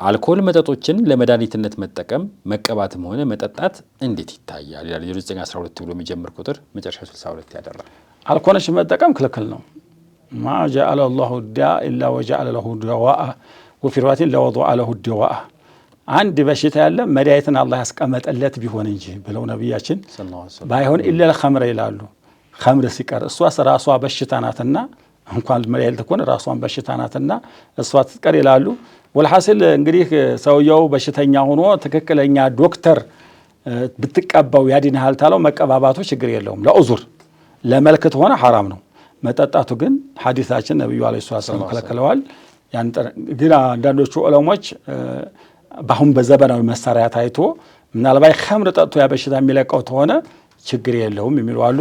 አልኮል መጠጦችን ለመድኃኒትነት መጠቀም መቀባትም ሆነ መጠጣት እንዴት ይታያል? ይላል 0912 ብሎ የሚጀምር ቁጥር መጨረሻ 62 ያደራ። አልኮልን መጠቀም ክልክል ነው። ማ ጀዐለ አላሁ ዳአ ኢላ ወጀዐለ ለሁ ደዋአ ወፊ ሪዋየቲን ለወضዐ ለሁ ደዋአ። አንድ በሽታ ያለ መድኃኒትን አላህ ያስቀመጠለት ቢሆን እንጂ ብለው ነቢያችን ባይሆን ኢለል ኸምረ ይላሉ። ኸምር ሲቀር እሷ ራሷ በሽታ ናትና እንኳን መድኃኒት ከሆነ ራሷን በሽታ ናትና እሷ ትቀር ይላሉ። ወልሐሲል እንግዲህ ሰውየው በሽተኛ ሆኖ ትክክለኛ ዶክተር ብትቀባው ያድንሃል ታለው መቀባባቱ ችግር የለውም። ለኡዙር ለመልክት ሆነ ሐራም ነው። መጠጣቱ ግን ሐዲሳችን ነብዩ አለይሂ ሰላም ከለከለዋል። ግን አንዳንዶቹ ዑለሞች በአሁን በዘመናዊ መሳሪያ ታይቶ ምናልባት ኸምር ጠጥቶ ያ በሽታ የሚለቀው ተሆነ ችግር የለውም የሚሉ አሉ።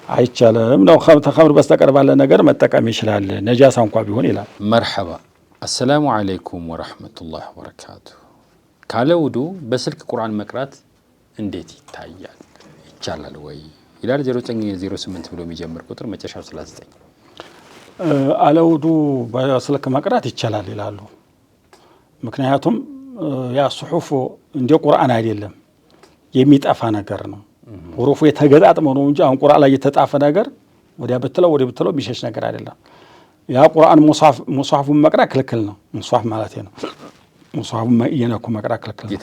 አይቻልም ነው ተኸምር በስተቀር ባለ ነገር መጠቀም ይችላል ነጃሳ እንኳን ቢሆን ይላል። መርሐባ አሰላሙ አለይኩም ወራህመቱላሂ ወበረካቱ። ካለ ውዱ በስልክ ቁርአን መቅራት እንዴት ይታያል? ይቻላል ወይ ይላል 0908 ብሎ የሚጀምር ቁጥር መጨረሻው 39። አለ ውዱ በስልክ መቅራት ይቻላል ይላሉ። ምክንያቱም ያ ሱሑፉ እንደ ቁርአን አይደለም፣ የሚጠፋ ነገር ነው። ሁሩፉ የተገጣጥመው ነው እንጂ አሁን ቁርአን ላይ የተጣፈ ነገር ወዲያ ብትለው የሚሸሽ ነገር አይደለም። ያ ቁርአን ሙስሐፉን መቅራት ክልክል ነው። ሙስሐፍ ማለት ነው። ሙስሐፉን እየነኩ መቅራት ክልክል ነው።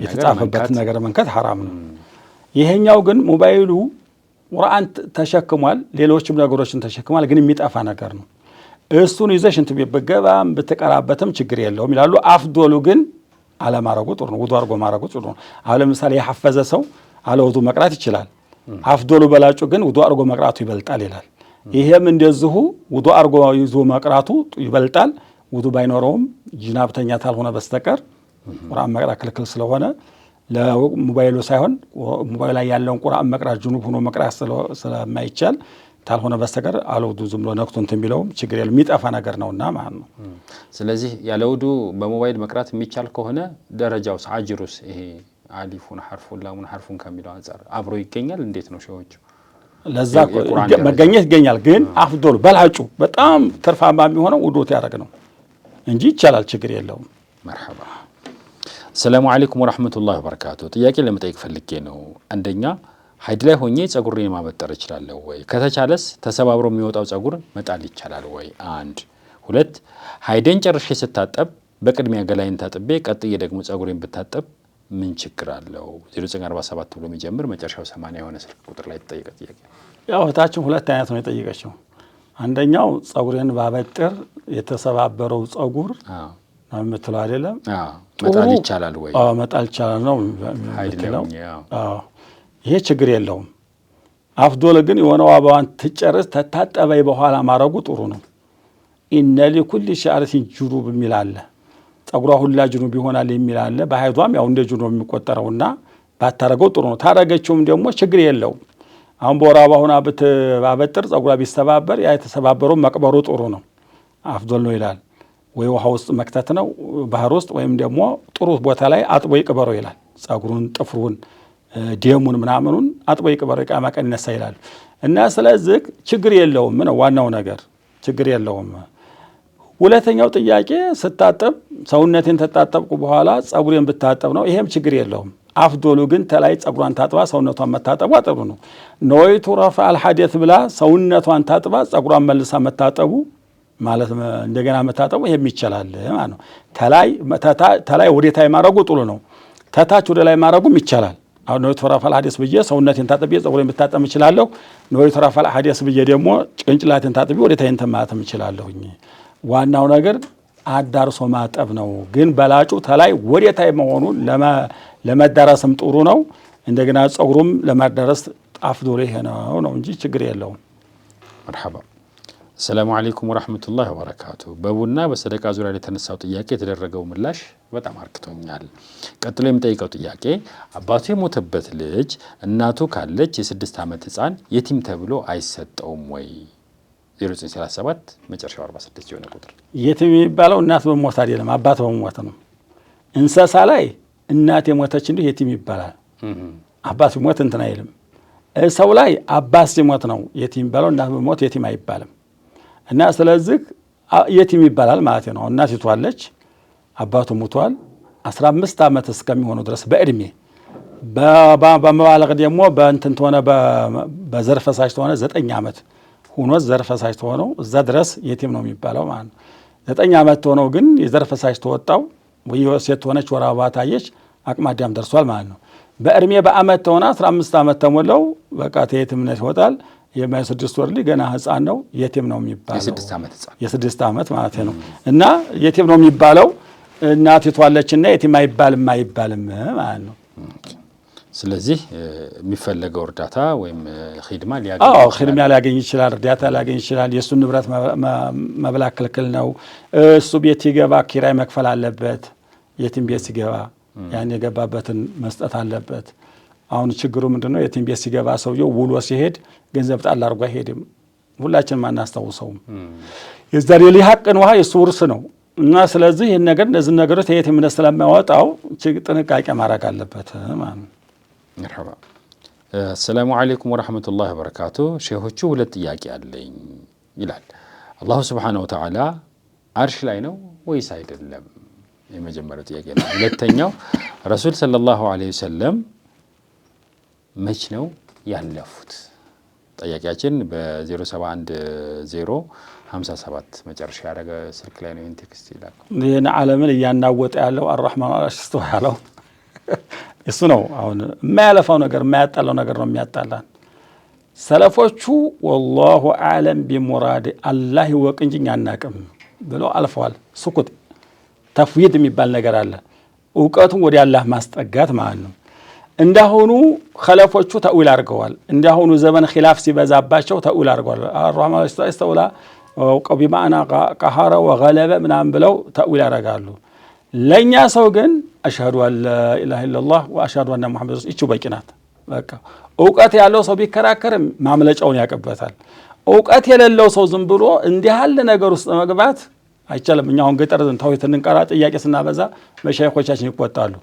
የተጻፈበት ነገር መንካት ሐራም ነው። ይሄኛው ግን ሞባይሉ ቁርአን ተሸክሟል፣ ሌሎችም ነገሮችን ተሸክሟል፣ ግን የሚጠፋ ነገር ነው። እሱን ይዘሽ እንትን በገባም ብትቀራበትም ችግር የለውም ይላሉ። አፍዶሉ ግን አለማረጉ ጥሩ ነው። ውዱ አድርጎ ማረጉ ጥሩ ነው። አሁን ለምሳሌ የሐፈዘ ሰው አለ ውዱ መቅራት ይችላል። አፍዶሉ በላጩ ግን ውዱ አድርጎ መቅራቱ ይበልጣል ይላል። ይሄም እንደዚሁ ውዱ አድርጎ ይዞ መቅራቱ ይበልጣል። ውዱ ባይኖረውም ጅናብተኛ ታልሆነ በስተቀር ቁርአን መቅራት ክልክል ስለሆነ ለሞባይሉ ሳይሆን ሞባይል ላይ ያለውን ቁርአን መቅራት ጅኑብ ሆኖ መቅራት ስለማይቻል ታልሆነ በስተቀር አለ ውዱ ዝም ብሎ ነክቶ እንትን ቢለውም ችግር የለም፣ የሚጠፋ ነገር ነውና ማለት ነው። ስለዚህ ያለ ውዱ በሞባይል መቅራት የሚቻል ከሆነ ደረጃው አጅሩስ ይሄ አሊፉን ሐርፉን ላሙን ሐርፉን ከሚለው አንፃር አብሮ ይገኛል። እንዴት ነው ሸዎቹ? ለዛ መገኘት ይገኛል። ግን አፍዶሉ በላጩ በጣም ትርፋማ የሚሆነው ውዱት ያደረግ ነው እንጂ ይቻላል፣ ችግር የለውም። መርሐባ ሰላሙ አለይኩም ወራህመቱላሂ ወበረካቱ። ጥያቄ ለመጠየቅ ፈልጌ ነው። አንደኛ ሀይድ ላይ ሆኜ ጸጉሬን ማበጠር እችላለሁ ወይ? ከተቻለስ ተሰባብሮ የሚወጣው ጸጉር መጣል ይቻላል ወይ? አንድ ሁለት ሀይደን ጨርሼ ስታጠብ በቅድሚያ ገላይን ታጥቤ ቀጥዬ ደግሞ ጸጉሬን ብታጠብ ምን ችግር አለው? 0947 ብሎ የሚጀምር መጨረሻው 80 የሆነ ስልክ ቁጥር ላይ ተጠየቀ ጥያቄ። ያው እህታችን ሁለት አይነት ነው የጠየቀችው። አንደኛው ጸጉሬን ባበጥር የተሰባበረው ጸጉር ነው የምትለው አይደለም? መጣል ይቻላል ወይ? መጣል ይቻላል ነው የምትለው። ይሄ ችግር የለውም። አፍዶል ግን የሆነው አበባዋን ትጨርስ ተታጠበይ በኋላ ማረጉ ጥሩ ነው። ኢነ ሊኩሊ ሸዕረቲን ጁኑብ የሚል አለ። ጸጉሯ ሁላ ጅኑብ ይሆናል የሚል አለ። በሀይዷም ያው እንደ ጅኑብ የሚቆጠረውና ባታረገው ጥሩ ነው። ታረገችውም ደግሞ ችግር የለውም። አሁን በወር አበባ ሆና ብትባበጥር ጸጉሯ ቢስተባበር ያ የተሰባበረው መቅበሩ ጥሩ ነው፣ አፍዶል ነው ይላል። ወይ ውሃ ውስጥ መክተት ነው ባህር ውስጥ፣ ወይም ደግሞ ጥሩ ቦታ ላይ አጥቦ ይቅበረው ይላል። ጸጉሩን፣ ጥፍሩን፣ ደሙን ምናምኑን አጥቦ ይቅበረው የቂያማ ቀን ይነሳ ይላል። እና ስለዚህ ችግር የለውም ነው ዋናው ነገር፣ ችግር የለውም። ሁለተኛው ጥያቄ ስታጠብ ሰውነቴን ተጣጠብኩ በኋላ ጸጉሬን ብታጠብ ነው። ይሄም ችግር የለውም። አፍዶሉ ግን ተላይ ጸጉሯን ታጥባ ሰውነቷን መታጠቧ ጥሩ ነው። ነወይቱ ረፈ አልሐዲት ብላ ሰውነቷን ታጥባ ጸጉሯን መልሳ መታጠቡ ማለት እንደገና መታጠቡ ይሄም ይቻላል ማለት ነው። ተላይ ወደ ታይ ማረጉ ጥሩ ነው። ተታች ወደ ላይ ማረጉም ይቻላል። አሁን ነወይቱ ረፈ አልሐዲስ ብዬ ሰውነቴን ታጥቤ ጸጉሬን ብታጠብ እችላለሁ። ነወይቱ ረፈ አልሐዲስ ብዬ ደግሞ ጭንቅላቴን ታጥቤ ወደ ታይ እንትን ማለትም እችላለሁኝ። ዋናው ነገር አዳርሶ ማጠብ ነው። ግን በላጩ ተላይ ወደ ታይ መሆኑ ለመዳረስም ጥሩ ነው። እንደገና ጸጉሩም ለማዳረስ አፍዶል ይሄ ነው እንጂ ችግር የለውም። መርሐባ ሰላሙ አለይኩም ወራህመቱላሂ ወበረካቱ። በቡና በሰደቃ ዙሪያ ላይ የተነሳው ጥያቄ የተደረገው ምላሽ በጣም አርክቶኛል። ቀጥሎ የሚጠይቀው ጥያቄ አባቱ የሞተበት ልጅ እናቱ ካለች የ6 ዓመት ህፃን የቲም ተብሎ አይሰጠውም ወይ? 0937 መጨረሻው 46 የሆነ ቁጥር። የቲም የሚባለው እናት በሞት አይደለም፣ አባት በሞት ነው። እንስሳ ላይ እናት የሞተች እንዲሁ የቲም ይባላል። አባት ሲሞት እንትን አይልም። ሰው ላይ አባት ሲሞት ነው የቲም የሚባለው፣ እናት በሞት የቲም አይባልም። እና ስለዚህ የቲም ይባላል ማለት ነው። እናቲቱ አለች፣ አባቱ ሙቷል። 15 ዓመት እስከሚሆኑ ድረስ በእድሜ በመባለግ ደግሞ በእንትን ተሆነ በዘር ፈሳሽ ተሆነ 9 ዓመት ሆኖ ዘር ፈሳሽ ተሆነው እዛ ድረስ የቲም ነው የሚባለው ማለት ነው። 9 ዓመት ሆነው ግን የዘር ፈሳሽ ተወጣው ወይ ሴት ሆነች ወር አበባ ታየች አቅመ አዳም ደርሷል ማለት ነው። በእድሜ በአመት ተሆነ 15 ዓመት ተሞላው በቃ የቲምነት ይወጣል። የ6 ወር ልጅ ገና ህፃን ነው የቲም ነው የሚባለው። የ6 ዓመት ማለት ነው። እና የቲም ነው የሚባለው እናቲቱ አለችና የቲም አይባልም ማለት ነው። ስለዚህ የሚፈለገው እርዳታ ወይም ኺድማ ሊያገኝ ይችላል፣ እርዳታ ሊያገኝ ይችላል። የእሱን ንብረት መብላት ክልክል ነው። እሱ ቤት ሲገባ ኪራይ መክፈል አለበት። የቲም ቤት ሲገባ ያን የገባበትን መስጠት አለበት። አሁን ችግሩ ምንድነው? የቲም ቤት ሲገባ ሰውየው ውሎ ሲሄድ ገንዘብ ጣል አድርጎ አይሄድም። ሁላችንም አናስታውሰውም። የዛሬ ሊሐቅን ውሃ የሱ ውርስ ነው እና ስለዚህ ይህን ነገር እነዚህ ነገሮች የቲምነት ስለማያወጣው ጥንቃቄ ማድረግ አለበት ማለት ነው። መርሐባ። አሰላሙ አለይኩም ወራህመቱላሂ ወበረካቱ። ሼሆቹ ሁለት ጥያቄ አለኝ ይላል። አላሁ ሱብሓነሁ ወተዓላ አርሽ ላይ ነው ወይስ አይደለም? የመጀመሪያው ጥያቄ ነው። ሁለተኛው ረሱል ሰለላሁ ዐለይሂ ወሰለም መች ነው ያለፉት? ጥያቄያችን በ071057 መጨረሻ ያደረገ ስልክ ላይ ነው ቴክስት ይላል። ይሄን ዓለምን እያናወጠ ያለው አርራህማን አሽስቶ ያለው እሱ ነው። አሁን የማያለፋው ነገር የማያጣለው ነገር ነው የሚያጣላን። ሰለፎቹ ወላሁ አዕለም ቢሙራድ አላህ ይወቅ እንጂ እኛ አናቅም ብለው አልፈዋል። ሱኩት ተፍዊድ የሚባል ነገር አለ። እውቀቱን ወደ አላህ ማስጠጋት ማለት ነው። እንዳሁኑ ኸለፎቹ ተእዊል አድርገዋል። እንዳሁኑ ዘመን ኺላፍ ሲበዛባቸው ተእዊል አድርገዋል። አርራህማን ይስተውላ ወቀው ቢማዕና ቀሃረ ወገለበ ምናምን ብለው ተእዊል ያደርጋሉ። ለእኛ ሰው ግን አሽሀዱ አን ላ ኢላሃ ኢለላህ ወአሽሀዱ አነ ሙሐመድ ይቹ በቂ ናት። በቃ እውቀት ያለው ሰው ቢከራከርም ማምለጫውን ያቀበታል። እውቀት የሌለው ሰው ዝም ብሎ እንዲህ ያለ ነገር ውስጥ መግባት አይቻልም። እኛ አሁን ገጠር ተውሂድ እንቀራ ጥያቄ ስናበዛ መሻይኾቻችን ይቆጣሉ።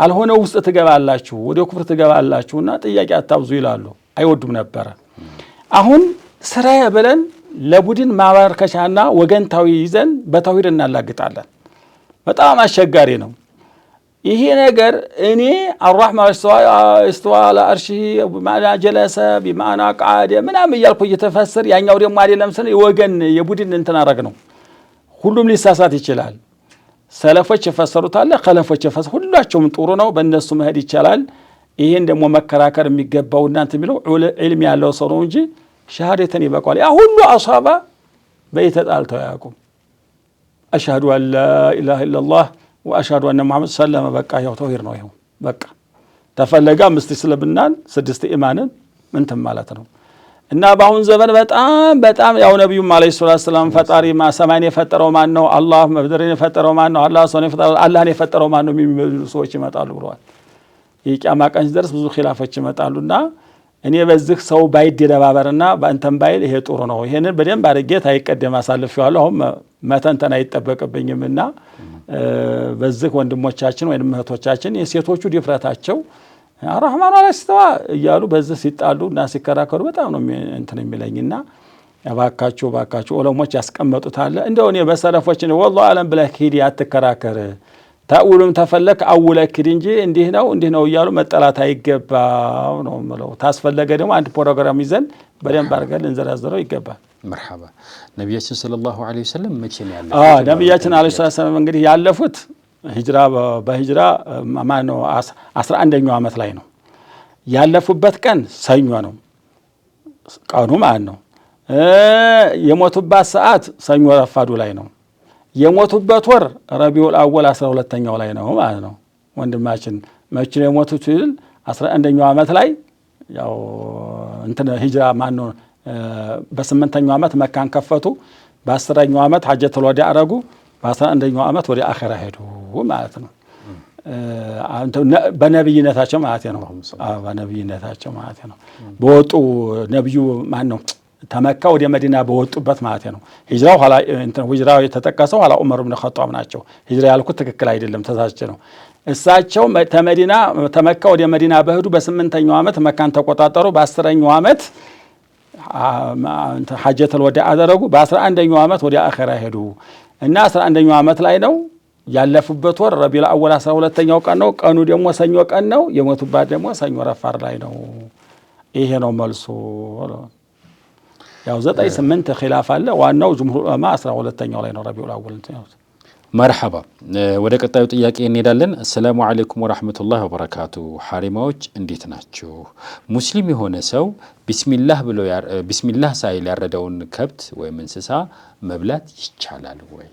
አልሆነ ውስጥ ትገባላችሁ፣ ወደ ኩፍር ትገባላችሁና ጥያቄ አታብዙ ይላሉ። አይወዱም ነበረ። አሁን ስራዬ ብለን ለቡድን ማበርከሻና ወገንታዊ ይዘን በተውሂድ እናላግጣለን። በጣም አስቸጋሪ ነው ይሄ ነገር። እኔ አርራህማን ኢስተዋ ዐላ አርሺሂ በማዕና ጀለሰ በማዕና ቃደ ምናምን እያልኩ እየተፈሰር ያኛው ደግሞ አይደለም ስለ የወገን የቡድን እንትን አረግ ነው። ሁሉም ሊሳሳት ይችላል። ሰለፎች የፈሰሩት አለ፣ ኸለፎች የፈሰሩ ሁላቸውም ጥሩ ነው፣ በእነሱ መሄድ ይቻላል። ይሄን ደግሞ መከራከር የሚገባው እናንተ የሚለው ዒልም ያለው ሰው ነው እንጂ ሸሃደተን ይበቃል። ያ ሁሉ አሷባ በይተጣልተው ያቁም። አሽሀዱ አን ላ ኢላሃ ኢለላህ ወአሽሀዱ አነ ሙሐመድ ሰለመ በቃ ያው ተውሂድ ነው። ይኸው በቃ ተፈለገ 5 እስልምናን 6 ኢማንን እንትን ማለት ነው። እና በአሁን ዘመን በጣም ያው ነብዩም አለይሂ ሰላም ፈጣሪ ሰማይን የፈጠረው ማን ነው? አላህ። ምድርን የፈጠረው ማን ነው? አላህ። ሰውን የፈጠረው አላህን የፈጠረው ማን ነው? የሚሉ ሰዎች ይመጣሉ ብለዋል። የቂያማ ቀን ሲደርስ ብዙ ኺላፎች ይመጣሉና እኔ በዚህ ሰው ባይደባበርና በእንተን ባይል ይሄ ጥሩ ነው። ይሄንን በደንብ አድርጌ ታይቀደም አሳልፌዋለሁ። አሁን መተንተን አይጠበቅብኝምና በዚህ ወንድሞቻችን ወይም እህቶቻችን የሴቶቹ ድፍረታቸው አርራህማን አለስተዋ እያሉ በዚህ ሲጣሉ እና ሲከራከሩ በጣም ነው እንትን የሚለኝና እባካችሁ ዑለሞች ያስቀመጡታል። እንደው እኔ በሰለፎች ነው ወላሂ አለም ብለህ ሂድ አትከራከር፣ ታውሉም ተፈለክ አውለክ ሂድ እንጂ እንዲህ ነው እያሉ መጠላት አይገባው ነው የምለው። ታስፈለገ ደግሞ አንድ ፕሮግራም ይዘን በደንብ አድርገን ልንዘረዝረው ይገባል። መርሐባ። ነቢያችን ሰለላሁ ዐለይሂ ወሰለም መቼ ነው ያለፉት? ነቢያችን ዐለይሂ ሰላም እንግዲህ ያለፉት በሂጅራ ማነው 11ኛው ዓመት ላይ ነው ያለፉበት። ቀን ሰኞ ነው ቀኑ ማለት ነው። የሞቱበት ሰዓት ሰኞ ረፋዱ ላይ ነው። የሞቱበት ወር ረቢዑል አወል 12ኛው ላይ ነው ማለት ነው። ወንድማችን መቼ ነው የሞቱት? 11ኛው ዓመት ላይ ያው እንትን ሂጅራ ማነው በ8ኛው ዓመት መካን ከፈቱ። በ10ኛው ዓመት ሐጀቱል ወዲዕ አረጉ። በ11ኛው ዓመት ወደ አኺራ ሄዱ ማለት ነው። በነብይነታቸው ማለት ነው። በነብይነታቸው ማለት ነው። በወጡ ነብዩ ማን ነው ተመካ ወደ መዲና በወጡበት ማለት ነው። ሂጅራው ኋላ እንትን ሂጅራው የተጠቀሰው ኋላ ዑመር ኢብኑ ኸጣብ ናቸው። ሂጅራ ያልኩት ትክክል አይደለም፣ ተሳስቼ ነው። እሳቸው ተመካ ወደ መዲና በሄዱ በ8ኛው ዓመት መካን ተቆጣጠሩ። በ10ኛው ዓመት ሐጀተል ወዳ አደረጉ። በ11ኛው ዓመት ወደ አኺራ ሄዱ እና 11ኛው ዓመት ላይ ነው ያለፉበት ወር ረቢዑል አወል 12ኛው ቀን ነው። ቀኑ ደግሞ ሰኞ ቀን ነው። የሞቱባት ደግሞ ሰኞ ረፋር ላይ ነው። ይሄ ነው መልሱ። ያው 9-8 ኺላፍ አለ። ዋናው ጅምሁር ዑለማ 12ኛው ላይ ነው ረቢዑል አወል። መርሐባ። ወደ ቀጣዩ ጥያቄ እንሄዳለን። አሰላሙ አለይኩም ወራህመቱላሂ ወበረካቱ። ሐሪማዎች እንዴት ናችሁ? ሙስሊም የሆነ ሰው ቢስሚላህ ሳይል ያረደውን ከብት ወይም እንስሳ መብላት ይቻላል ወይ?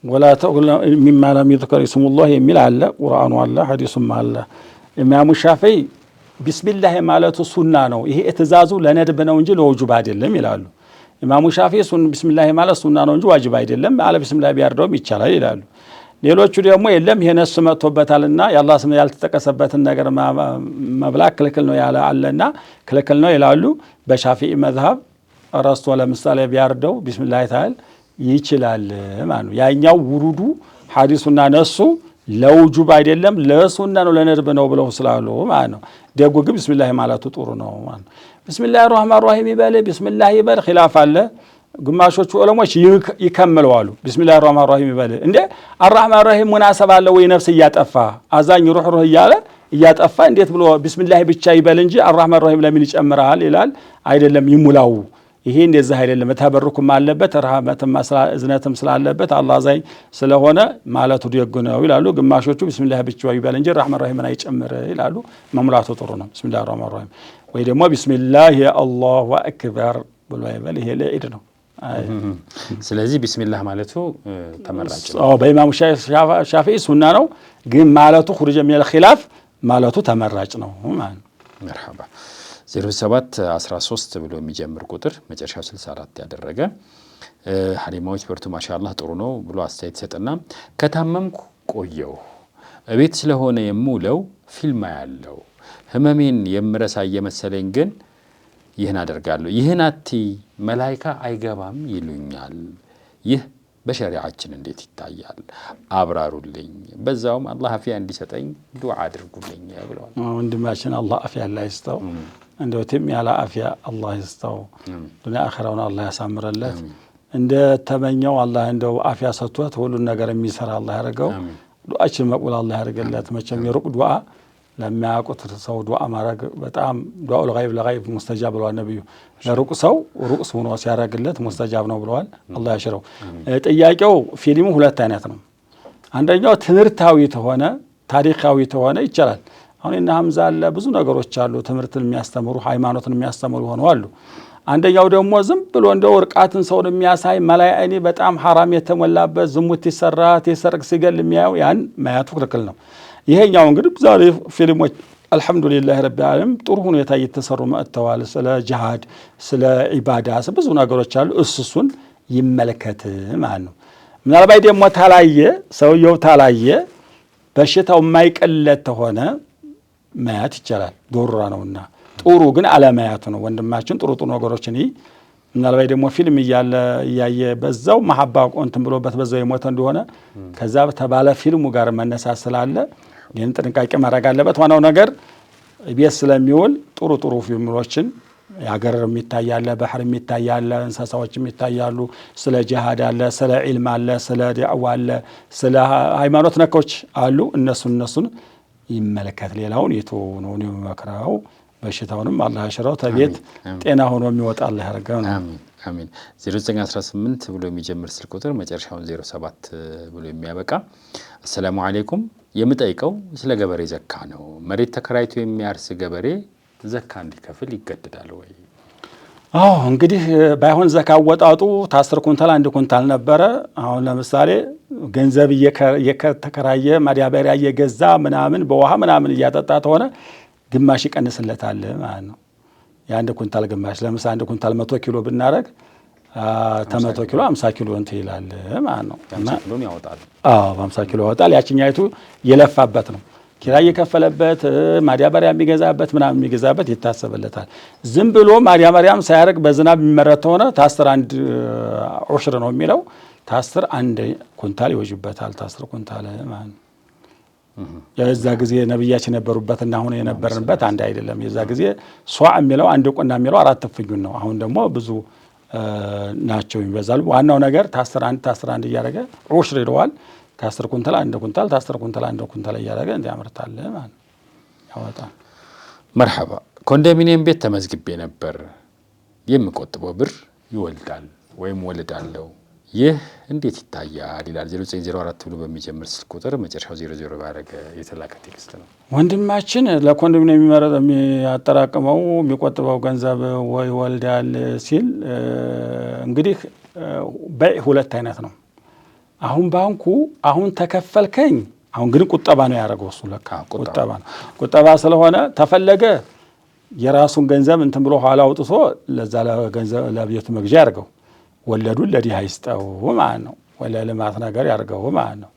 ወላ ተቁል ሚማ ለም ይዝከር ስሙላህ የሚል አለ፣ ቁርአኑ አለ፣ ሐዲሱም አለ። ኢማሙ ሻፊዒ ቢስሚላህ ማለቱ ሱና ነው፣ ይሄ ትእዛዙ ለነድብ ነው እንጂ ለውጁብ አይደለም ይላሉ። ኢማሙ ሻፊዒ ቢስሚላህ ማለት ሱና ነው እንጂ ዋጅብ አይደለም፣ አለ ቢስሚላህ ቢያርደውም ይቻላል ይላሉ። ሌሎቹ ደግሞ የለም ይሄ ነሱ መጥቶበታልና የአላህ ስም ያልተጠቀሰበትን ነገር መብላት ክልክል ነው ያለ አለና ክልክል ነው ይላሉ። በሻፊዒ መዝሀብ ረስቶ ለምሳሌ ቢያርደው ቢስሚላህ ታል ይችላል ማለት ነው። ያኛው ውሩዱ ሐዲሱና ነሱ ለውጁብ አይደለም ለሱና ነው ለነድብ ነው ብለው ስላሉ ማለት ነው። ደጉ ግን ቢስሚላህ ማለቱ ጥሩ ነው ማለት ነው። ቢስሚላሂ ራህማን ራሂም ይበል ቢስሚላህ ይበል ኺላፍ አለ። ግማሾቹ ዑለሞች ይከምለዋሉ። ቢስሚላሂ ራህማን ራሂም ይበል እንዴ አርራህማን ራሂም ሙናሰብ አለ ወይ? ነፍስ እያጠፋ አዛኝ ሩህ እያለ እያጠፋ እንዴት ብሎ ቢስሚላህ ብቻ ይበል እንጂ አርራህማን ራሂም ለምን ይጨምራል ይላል። አይደለም ይሙላው። ይሄ እንደዚህ አይደለም። ተበርኩም አለበት ረህመትም እዝነትም ስላለበት አላህ ዛይ ስለሆነ ማለቱ ደግ ነው ይላሉ። ግማሾቹ ቢስሚላህ ብቻ ይበል እንጂ ረህማን ራሂምን አይጨምር ይላሉ። መሙላቱ ጥሩ ነው። ቢስሚላህ ረህማን ራሂም ወይ ደግሞ ቢስሚላህ አላሁ አክበር ብሎ ይበል። ይሄ ለዒድ ነው። ስለዚህ ቢስሚላህ ማለቱ ተመራጭ ነው። አዎ በኢማሙ ሻፊዒ ሱና ነው፣ ግን ማለቱ ኹሩጀ ሚነል ኺላፍ ማለቱ ተመራጭ ነው ማለት ነው። መርሐባ 0713 ብሎ የሚጀምር ቁጥር መጨረሻው 64 ያደረገ ሐሪማዎች በርቱ ማሻአላህ ጥሩ ነው ብሎ አስተያየት ሰጠና ከታመምኩ ቆየው እቤት ስለሆነ የምውለው ፊልም ያለው ህመሜን የምረሳ እየመሰለኝ ግን ይህን አደርጋለሁ። ይህን አቲ መላኢካ አይገባም ይሉኛል። ይህ በሸሪዓችን እንዴት ይታያል? አብራሩልኝ። በዛውም አላህ አፊያ እንዲሰጠኝ ዱዓ አድርጉልኝ ብለዋል። ወንድማችን አላህ አፊያ አላህ ይስጠው። እንደው ትም ያለ አፊያ አላህ ይስጠው። ዱንያ አኺራውን አላህ ያሳምረለት። እንደ ተመኘው አላህ እንደው አፊያ ሰጥቶት ሁሉን ነገር የሚሰራ አላህ ያደርገው። ዱዓችን መቅቡል አላህ ያደርገለት። መቼም የሩቅ ዱዓ ለሚያውቁት ሰው ዱዓ ማድረግ በጣም ዱዓኡል ገይብ ለገይብ ሙስተጃብ ብለዋል ነብዩ። ለሩቅ ሰው ሩቅ ሆኖ ሲያደርግለት ሙስተጃብ ነው ብለዋል። አላህ ያሽረው። ጥያቄው ፊልሙ ሁለት አይነት ነው። አንደኛው ትምህርታዊ ተሆነ ታሪካዊ ተሆነ ይቻላል። አሁን እና ሐምዛ አለ ብዙ ነገሮች አሉ ትምህርትን የሚያስተምሩ ሃይማኖትን የሚያስተምሩ ሆነው አሉ። አንደኛው ደግሞ ዝም ብሎ እንደው ወርቃትን ሰውን የሚያሳይ መላይ አይኔ በጣም ሐራም የተሞላበት ዝሙት ይሰራት የሰርቅ ሲገል የሚያየው ያን ማያቱ ክልክል ነው። ይሄኛው እንግዲህ ዛሬ ፊልሞች አልሐምዱሊላህ ረቢል ዓለሚን ጥሩ ሁኔታ እየተሰሩ መጥተዋል። ስለ ጂሃድ ስለ ዒባዳ ብዙ ነገሮች አሉ። እሱን ይመለከት ማለት ነው። ምናልባት ደግሞ ታላየ ሰውየው ታላየ በሽታው የማይቀለት ተሆነ ማያት ይቻላል። ዶራ ነውና ጥሩ ግን አለማያቱ ነው። ወንድማችን ጥሩ ነገሮችን ምናልባት ደግሞ ፊልም እያየ በዛው መሐባ እንትን ብሎበት በዛው የሞተ እንደሆነ ከዛ ተባለ ፊልሙ ጋር መነሳት ስላለ ይህን ጥንቃቄ ማድረግ አለበት። ዋናው ነገር ቤት ስለሚውል ጥሩ ፊልሞችን የሀገር የሚታያለ ባህር የሚታያለ እንስሳዎች የሚታያሉ። ስለ ጂሃድ አለ፣ ስለ ዒልም አለ፣ ስለ ዳዕዋ አለ፣ ስለ ሃይማኖት ነኮች አሉ። እነሱን ይመለከት። ሌላውን የቶ ነው የሚመክረው። በሽታውንም አላህ ያሽረው። ተቤት ጤና ሆኖ የሚወጣ አላህ ያደርገው ነው። አሚን። 0918 ብሎ የሚጀምር ስልክ ቁጥር መጨረሻውን 07 ብሎ የሚያበቃ አሰላሙ አለይኩም። የምጠይቀው ስለ ገበሬ ዘካ ነው። መሬት ተከራይቶ የሚያርስ ገበሬ ዘካ እንዲከፍል ይገደዳል ወይ? አዎ እንግዲህ ባይሆን ዘካ አወጣጡ 10 ኩንታል 1 ኩንታል ነበረ። አሁን ለምሳሌ ገንዘብ እየተከራየ ማዳበሪያ እየገዛ ምናምን በውሃ ምናምን እያጠጣ ተሆነ ግማሽ ይቀንስለታል ማለት ነው። የአንድ ኩንታል ግማሽ ለምሳሌ 1 ኩንታል 100 ኪሎ ብናረግ 100 ኪሎ 50 ኪሎ እንትን ይላል ማለት ነው። እና 50 ኪሎን ያወጣል። አዎ 50 ኪሎ ያወጣል። ያቺኛይቱ የለፋበት ነው። ኪራይ የከፈለበት ማዳበሪያ የሚገዛበት ምናምን የሚገዛበት ይታሰብለታል። ዝም ብሎ ማዳበሪያም ሳያደርግ በዝናብ የሚመረት ሆነ ታስር 1 ዑሽር ነው የሚለው ታስር 1 ኩንታል ይወጅበታል። ታስር ኩንታል ማለት ነው። የዛ ጊዜ ነብያችን የነበሩበትና አሁን የነበርንበት አንድ አይደለም። የዛ ጊዜ ሷዕ የሚለው አንድ ቁና የሚለው 4 እፍኙን ነው። አሁን ደግሞ ብዙ ናቸው ይበዛሉ። ዋናው ነገር ታስር አንድ እያደረገ ዑሽር ይለዋል። ታስር ኩንታል አንድ ኩንታል ታስር ኩንታል አንድ ኩንታል እያደረገ እንዲያመርታል ማለት ያወጣል። መርሐባ። ኮንዶሚኒየም ቤት ተመዝግቤ ነበር። የምቆጥበው ብር ይወልዳል ወይም ወልዳለው፣ ይህ እንዴት ይታያል ይላል። 0904 ብሎ በሚጀምር ስልክ ቁጥር መጨረሻው 00 ባረገ የተላከ ቴክስት ነው። ወንድማችን ለኮንዶሚኒየም የሚያጠራቅመው የሚቆጥበው ገንዘብ ወይ ይወልዳል ሲል እንግዲህ በይ 2 አይነት ነው። አሁን ባንኩ አሁን ተከፈልከኝ፣ አሁን ግን ቁጠባ ነው ያደረገው እሱ ለካ ቁጠባ ነው። ቁጠባ ስለሆነ ተፈለገ የራሱን ገንዘብ እንትን ብሎ ኋላ አውጥቶ ለዛ ለገንዘብ ለቤቱ መግዣ ያርገው፣ ወለዱን ለዲህ አይስጠው ማለት ነው። ወለ ልማት ነገር ያርገው ማለት ነው።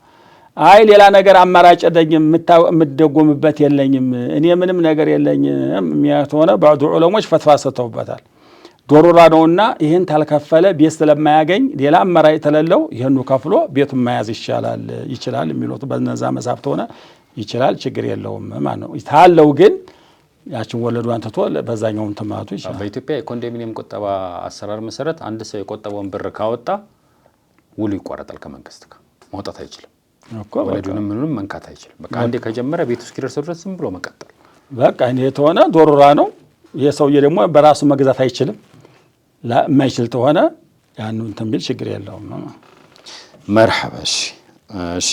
አይ ሌላ ነገር አማራጭ የለኝም የምደጎምበት የለኝም እኔ ምንም ነገር የለኝም የሚያት ሆነ ባዱ ዑለሞች ፈትዋ ሰጥተውበታል። ዶሮራ ነውና ይሄን ታልከፈለ ቤት ስለማያገኝ ሌላ አማራጭ ተለለው ይሄኑ ከፍሎ ቤቱን መያዝ ይችላል የሚሉት በነዛ መሳፍት ሆነ ይችላል፣ ችግር የለውም ማለት ነው። ታለው ግን ያችን ወለዱ አንተቶ በዛኛው ተማቱ ይችላል። በኢትዮጵያ የኮንዶሚኒየም ቁጠባ አሰራር መሰረት አንድ ሰው የቆጠበውን ብር ካወጣ ውሉ ይቋረጣል ከመንግስት ጋር፣ ማውጣት አይችልም እኮ ወለዱንም ምንም መንካት አይችልም። በቃ አንዴ ከጀመረ ቤቱ እስኪደርስ ድረስ ዝም ብሎ መቀጠል በቃ እኔ ተሆነ ዶሮራ ነው። የሰውዬ ደግሞ በራሱ መግዛት አይችልም። ለማይችል ተሆነ ያን እንትን ቢል ችግር የለውም። መርሐባ። እሺ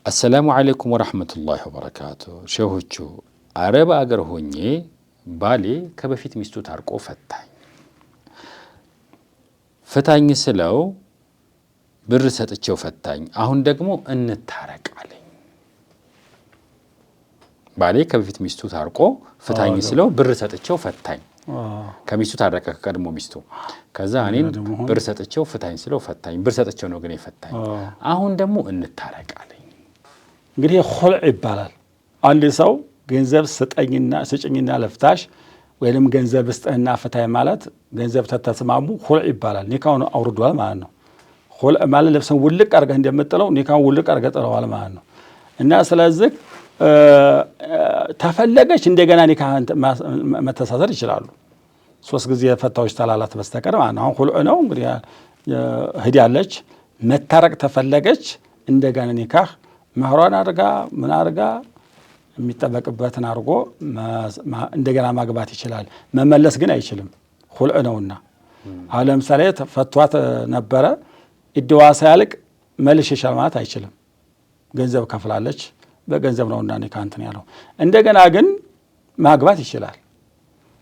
አሰላሙ አለይኩም ወራህመቱላሂ ወበረካቱ። ሼሆቹ አረብ አገር ሆኜ ባሌ ከበፊት ሚስቱ ታርቆ ፈታኝ ስለው ብር ሰጥቼው ፈታኝ፣ አሁን ደግሞ እንታረቃለኝ። ባሌ ከበፊት ሚስቱ ታርቆ ፈታኝ ስለው ብር ሰጥቼው ፈታኝ፣ ከሚስቱ ታረቀ ከቀድሞ ሚስቱ። ከዛ እኔን ብር ሰጥቼው ፈታኝ ስለው ፈታኝ፣ ብር ሰጥቼው ነው ግን የፈታኝ፣ አሁን ደግሞ እንታረቃለኝ። እንግዲህ ኹልዕ ይባላል። አንድ ሰው ገንዘብ ስጭኝና ለፍታሽ ወይንም ገንዘብ ስጠህና ፈታኝ ማለት ገንዘብ ተተስማሙ ኹልዕ ይባላል። ኒካውን አውርዷል ማለት ነው። ኹልዕ ማለት ልብስን ውልቅ አድርገህ እንደምጥለው ኒካውን ውልቅ አድርገህ ጥለዋል ማለት ነው። እና ስለዚህ ተፈለገች እንደገና ኒካህን መተሳሰር ይችላሉ። 3 ጊዜ ፈታዎች ተላላት በስተቀር ማለት ነው። አሁን ኹልዕ ነው እንግዲህ ሂዳለች። መታረቅ ተፈለገች እንደገና ኒካህ መህሯን አድርጋ ምን አድርጋ የሚጠበቅበትን አድርጎ እንደገና ማግባት ይችላል። መመለስ ግን አይችልም፣ ኹልዕ ነውና። አሁን ለምሳሌ ፈቷት ነበረ ኢድዋ ሳያልቅ መልሽሻል ማለት አይችልም። ገንዘብ ከፍላለች፣ በገንዘብ ነውና ኒካ እንትን ያለው። እንደገና ግን ማግባት ይችላል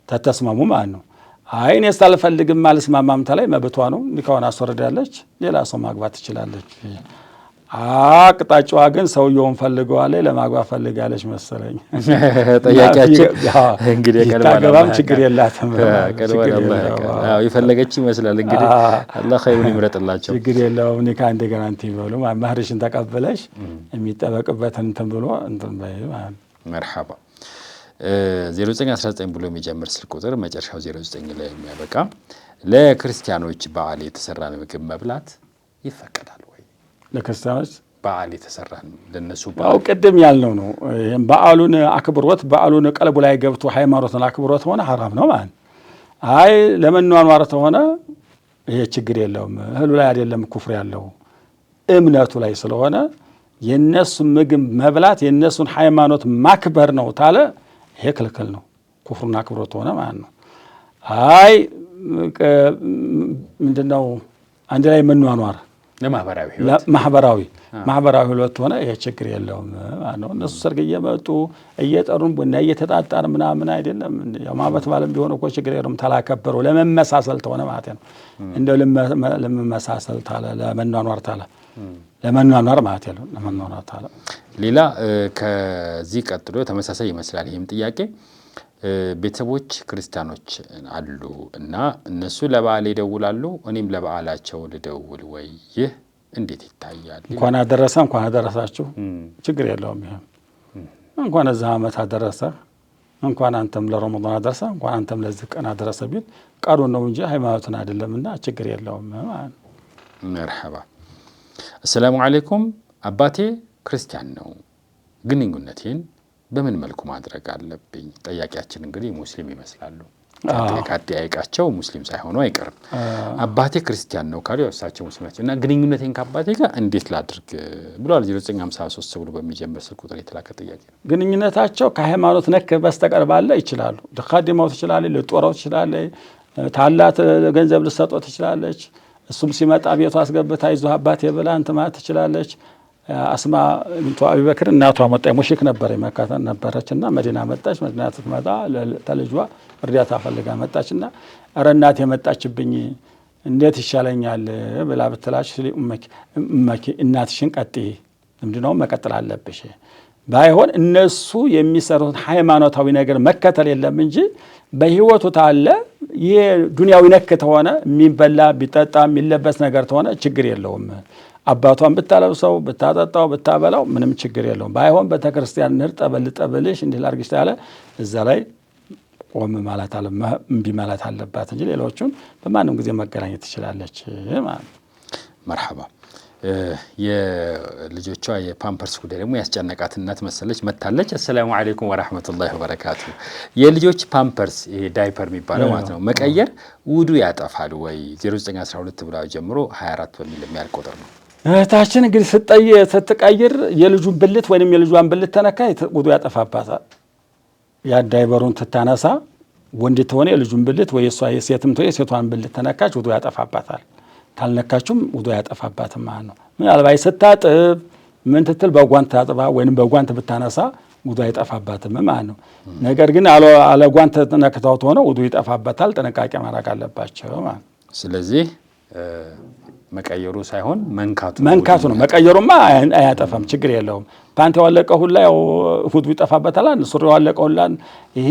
ተተስማሙ ማለት ነው። አይ እኔ ሳልፈልግም አልስማማም ተላይ መብቷ ነው። ኒካውን አስወርዳለች፣ ሌላ ሰው ማግባት ትችላለች። አቅጣጫዋ ግን ሰውየውን ፈልገዋለች፣ ለማግባት ፈልጋለች መሰለኝ። ጠያቂያችን እንግዲህ ታገባም ችግር የላትም የፈለገች ይመስላል። እንግዲህ አላህ ኸይሩን ይምረጥላቸው። ችግር የለውም። ኒካ እንደገና እንትን ይበሉ መህርሽን ተቀበለሽ የሚጠበቅበትን እንትን ብሎ እንትን በይ። መርሐባ። 0919 ብሎ የሚጀምር ስልክ ቁጥር መጨረሻው 09 ላይ የሚያበቃ ለክርስቲያኖች በዓል የተሰራ ምግብ መብላት ይፈቀዳል? ለክርስቲያኖች በዓል የተሰራ ለነሱ በዓል ቅድም ያልነው ነው። ይሄን በዓሉን አክብሮት በዓሉን ቀልቡ ላይ ገብቶ ሃይማኖትን አክብሮት ሆነ ሐራም ነው ማለት። አይ ለመኗኗር ሆነ ይሄ ችግር የለውም። እህሉ ላይ አይደለም ኩፍር ያለው እምነቱ ላይ ስለሆነ የነሱን ምግብ መብላት የነሱን ሃይማኖት ማክበር ነው ታለ ይሄ ክልክል ነው። ኩፍሩና አክብሮት ሆነ ማለት ነው። አይ ምንድነው አንድ ላይ መኗኗር ማህበራዊ ህይወት ሆነ ይሄ ችግር የለውም ማለት ነው። እነሱ ሰርግ እየመጡ እየጠሩን ቡና እየተጣጣን ምናምን አይደለም። ያው ማበት ባለም ቢሆን እኮ ችግር የለውም። ተላከበሩ ለመመሳሰል ተሆነ ማለት ነው። እንደው ለመመሳሰል ታለ ለመኗኗር ማለት ነው። ለመኗኗር ታለ ሌላ ከዚህ ቀጥሎ ተመሳሳይ ይመስላል። ይሄም ጥያቄ ቤተሰቦች ክርስቲያኖች አሉ እና እነሱ ለበዓል ይደውላሉ፣ እኔም ለበዓላቸው ልደውል ወይ? ይህ እንዴት ይታያል? እንኳን አደረሰ እንኳን አደረሳችሁ ችግር የለውም። ይሄ እንኳን እዛ ዓመት አደረሰ እንኳን አንተም ለረመዳን አደረሰ እንኳን አንተም ለዚህ ቀን አደረሰ ቢል ቃሉን ነው እንጂ ሃይማኖትን አይደለምና ችግር የለውም ማለት ነው። መርሐባ። አሰላሙ አለይኩም። አባቴ ክርስቲያን ነው፣ ግንኙነቴን በምን መልኩ ማድረግ አለብኝ? ጠያቂያችን እንግዲህ ሙስሊም ይመስላሉ። አጠያየቃቸው ሙስሊም ሳይሆኑ አይቀርም። አባቴ ክርስቲያን ነው ካሉ እሳቸው ሙስሊም ናቸው እና ግንኙነቴን ከአባቴ ጋር እንዴት ላድርግ ብለዋል። 0953 ብሎ በሚጀምር ስልክ ቁጥር የተላከ ጥያቄ ነው። ግንኙነታቸው ከሃይማኖት ነክ በስተቀር ባለ ይችላሉ። ልትኻድመው ትችላለች፣ ልትጦረው ትችላለች፣ ታላት ገንዘብ ልትሰጠው ትችላለች። እሱም ሲመጣ ቤቷ አስገብታ ይዞህ አባቴ ብላ እንትን ማለት ትችላለች። አስማ ቢንቱ አቢበክር እናቷ መጣ ሙሽክ ነበር መካተን ነበረችና መዲና መጣች። መዲና ስትመጣ ለልጇ እርዳታ ፈልጋ መጣችና አረ እናቴ መጣችብኝ እንዴት ይሻለኛል ብላ ብትላች እመኪ እናትሽን ቀጥይ ምንድነው መቀጠል አለብሽ። ባይሆን እነሱ የሚሰሩት ሃይማኖታዊ ነገር መከተል የለም እንጂ በህይወቱ ታለ ይሄ ዱንያዊ ነክ ተሆነ የሚበላ ቢጠጣ የሚለበስ ነገር ተሆነ ችግር የለውም። አባቷን ብታለብሰው ብታጠጣው ብታበላው ምንም ችግር የለውም። ባይሆን ቤተክርስቲያን ጠበልሽ እንዲህ ላርግሽ ታለ እዛ ላይ ቆም ማለት አለ እምቢ ማለት አለባት እንጂ ሌሎቹን በማንም ጊዜ መገናኘት ትችላለች ማለት ነው። መርሐባ። የልጆቿ የፓምፐርስ ጉዳይ ደግሞ ያስጨነቃት እናት መሰለች መታለች። አሰላሙ አለይኩም ወራህመቱላሂ ወበረካቱ። የልጆች ፓምፐርስ ይሄ ዳይፐር የሚባለው ማለት ነው መቀየር ውዱ ያጠፋል ወይ? 0912 ብላ ጀምሮ 24 በሚል የሚያልቅ ቁጥር ነው። እህታችን እንግዲህ ስትቀይር የልጁን ብልት ወይንም የልጇን ብልት ተነካ ውዱ ያጠፋባታል። ያ ዳይፐሩን ትታነሳ ወንድ ተሆነ የልጁን ብልት ወይ እሷ የሴትም ተሆነ የሴቷን ብልት ተነካች ውዱ ያጠፋባታል። ካልነካችሁም ውዱ ያጠፋባትም ማለት ነው። ምናልባት ስታጥብ ምን ትትል በጓንት ታጥባ ወይንም በጓንት ብታነሳ ውዱ አይጠፋባትም ማለት ነው። ነገር ግን አለ ጓንት ነክታው ሆነ ውዱ ይጠፋባታል። ጥንቃቄ ማድረግ አለባቸው ማለት ነው። ስለዚህ መቀየሩ ሳይሆን መንካቱ ነው። መቀየሩማ አያጠፋም፣ ችግር የለውም። ፓንት ያለቀ ሁላ ያው ውዱ ይጠፋበታል። ሱሪ ያለቀ ሁላ ይሄ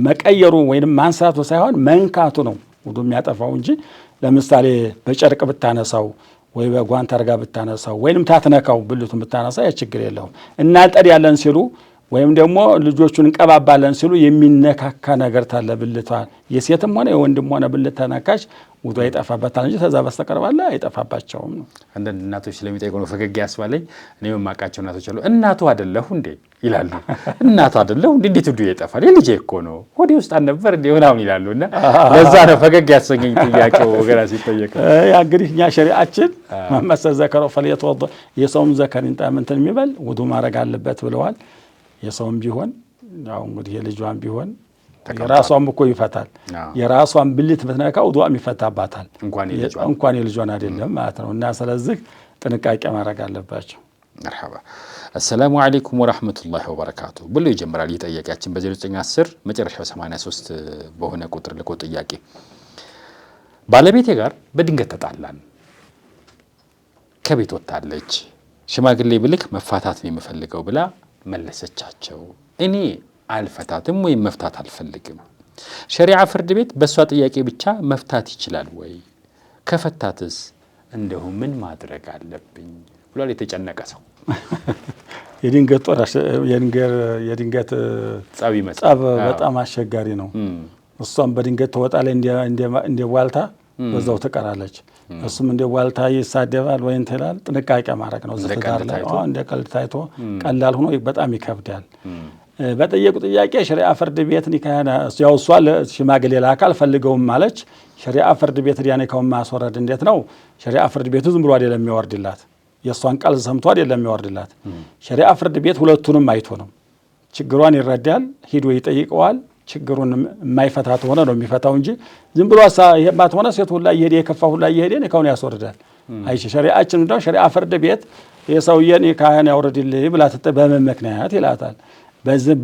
መቀየሩ ወይንም ማንሳቱ ሳይሆን መንካቱ ነው ውዱ የሚያጠፋው እንጂ ለምሳሌ በጨርቅ ብታነሳው ወይ በጓንት አርጋ ብታነሳው ወይንም ታትነካው ብልቱን ብታነሳ ችግር የለውም። እናጠድ ያለን ሲሉ ወይም ደግሞ ልጆቹን እንቀባባለን ሲሉ የሚነካካ ነገር ታለ ብልቷን የሴትም ሆነ የወንድም ሆነ ብልት ተነካች ውዱ አይጠፋበታል እንጂ ተዛ በስተቀር ባለ አይጠፋባቸውም ነው። አንዳንድ እናቶች ስለሚጠይቁ ነው ፈገግ ያስባለኝ። እኔ የማውቃቸው እናቶች አሉ እናቱ አይደለሁ እንዴ ይላሉ። እናቱ አይደለሁ እንዴ እንዴት ውዱ ይጠፋል? የልጄ እኮ ነው ሆዴ ውስጥ አልነበር እንዴ ምናምን ይላሉና ለዛ ነው ፈገግ ያሰኘኝ ጥያቄው ወገራ ሲጠየቅ። ያ እንግዲህ እኛ ሸሪዓችን መመሰል ዘከረው ፈለየተወض የሰውም ዘከር እንትን የሚበል ውዱ ማድረግ አለበት ብለዋል። የሰውም ቢሆን ያው እንግዲህ የልጇን ቢሆን የራሷም እኮ ይፈታል። የራሷን ብልት ብትነካ ውዱአም ይፈታባታል እንኳን የልጇን አይደለም ማለት ነው። እና ስለዚህ ጥንቃቄ ማድረግ አለባቸው። መርሐባ። አሰላሙ አለይኩም ወራህመቱላሂ ወበረካቱ ብሎ ይጀምራል የጠያቂያችን በ0910 መጨረሻው 83 በሆነ ቁጥር ልኮ ጥያቄ። ባለቤቴ ጋር በድንገት ተጣላን። ከቤት ወጣለች። ሽማግሌ ብልክ መፋታት ነው የምፈልገው ብላ መለሰቻቸው። እኔ አልፈታትም ወይም መፍታት አልፈልግም። ሸሪዓ ፍርድ ቤት በእሷ ጥያቄ ብቻ መፍታት ይችላል ወይ? ከፈታትስ እንደሁ ምን ማድረግ አለብኝ ብሏል የተጨነቀ ሰው። የድንገት ጸብ በጣም አስቸጋሪ ነው። እሷም በድንገት ትወጣለች እንደ ዋልታ በዛው ትቀራለች። እሱም እንደ ዋልታ ይሳደባል ወይ እንትን ይላል። ጥንቃቄ ማድረግ ነው። ዝፍታር ላይ እንደ ቀልድ ታይቶ ቀላል ሆኖ በጣም ይከብዳል። በጠየቁ ጥያቄ ሸሪዓ ፍርድ ቤት ኒካህና ያው እሷ ለሽማግሌ ላካል ፈልገውም ማለች። ሸሪዓ ፍርድ ቤት ዲያኔካውን ማስወረድ እንዴት ነው? ሸሪዓ ፍርድ ቤቱ ዝም ብሎ አይደለም የሚወርድላት፣ የእሷን ቃል ሰምቶ አይደለም የሚወርድላት። ሸሪዓ ፍርድ ቤት ሁለቱንም አይቶ ነው። ችግሯን ይረዳል፣ ሂዶ ይጠይቀዋል። ችግሩን የማይፈታት ሆነ ነው የሚፈታው እንጂ ዝም ብሎ ይሄባት ሆነ ሴት ሁላ እየሄደ የከፋ ሁላ እየሄደ ኒካውን ያስወርዳል። አይሽ ሸሪዓችን እንደው ሸሪዓ ፍርድ ቤት የሰውየን ኒካህን ያውርድልኝ ብላ በምን ምክንያት ይላታል። በዚህ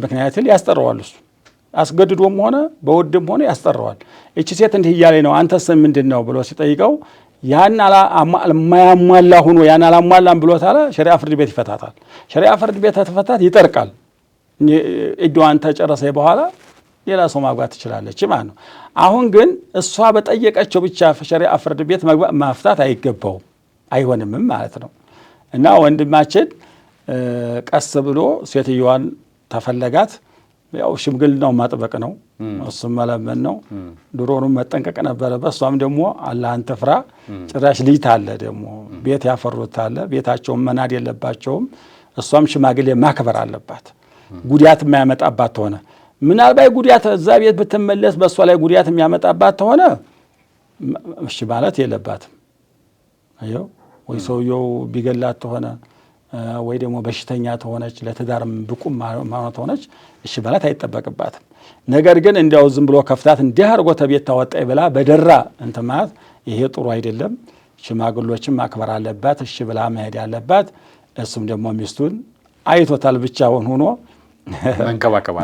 ምክንያት ያስጠራዋል። እሱ አስገድዶም ሆነ በውድም ሆነ ያስጠራዋል። እቺ ሴት እንዲህ እያለኝ ነው አንተስ ምንድነው ብሎ ሲጠይቀው ያን ማያሟላ ሆኖ ያን አላሟላም ብሎታል። ሸሪዓ ፍርድ ቤት ይፈታታል። ሸሪዓ ፍርድ ቤት ተፈታት ይጠርቃል። እጇን ተጨረሰ በኋላ ሌላ ሰው ማግባት ትችላለች ማለት ነው። አሁን ግን እሷ በጠየቀችው ብቻ ሸሪዓ ፍርድ ቤት መፍታት አይገባውም አይሆንምም ማለት ነው። እና ወንድማችን ቀስ ብሎ ሴትዮዋን ተፈለጋት ያው ሽምግልናው ማጥበቅ ነው። እሱም መለመን ነው። ድሮውንም መጠንቀቅ ነበረበት። እሷም ደግሞ አላህን ትፍራ። ጭራሽ ልጅ አለ ደግሞ ቤት ያፈሩት አለ። ቤታቸውን መናድ የለባቸውም። እሷም ሽማግሌ ማክበር አለባት። ጉዳት የማያመጣባት ሆነ ምናልባት ጉዳት እዛ ቤት ብትመለስ በእሷ ላይ ጉዳት የሚያመጣባት ሆነ እሺ ማለት የለባትም። አየው ወይ ሰውየው ቢገላት ሆነ ወይ ደግሞ በሽተኛ ተሆነች ለትዳርም ብቁም ማለት ሆነች እሺ ማለት አይጠበቅባትም። ነገር ግን እንዲያው ዝም ብሎ ከፍታት እንዲህ አድርጎ ተቤት ታወጣይ ብላ በደራ እንትን ማለት ይሄ ጥሩ አይደለም። ሽማግሎችም ማክበር አለባት። እሺ ብላ መሄድ ያለባት። እሱም ደግሞ ሚስቱን አይቶታል ብቻውን ሆኖ መንከባከብ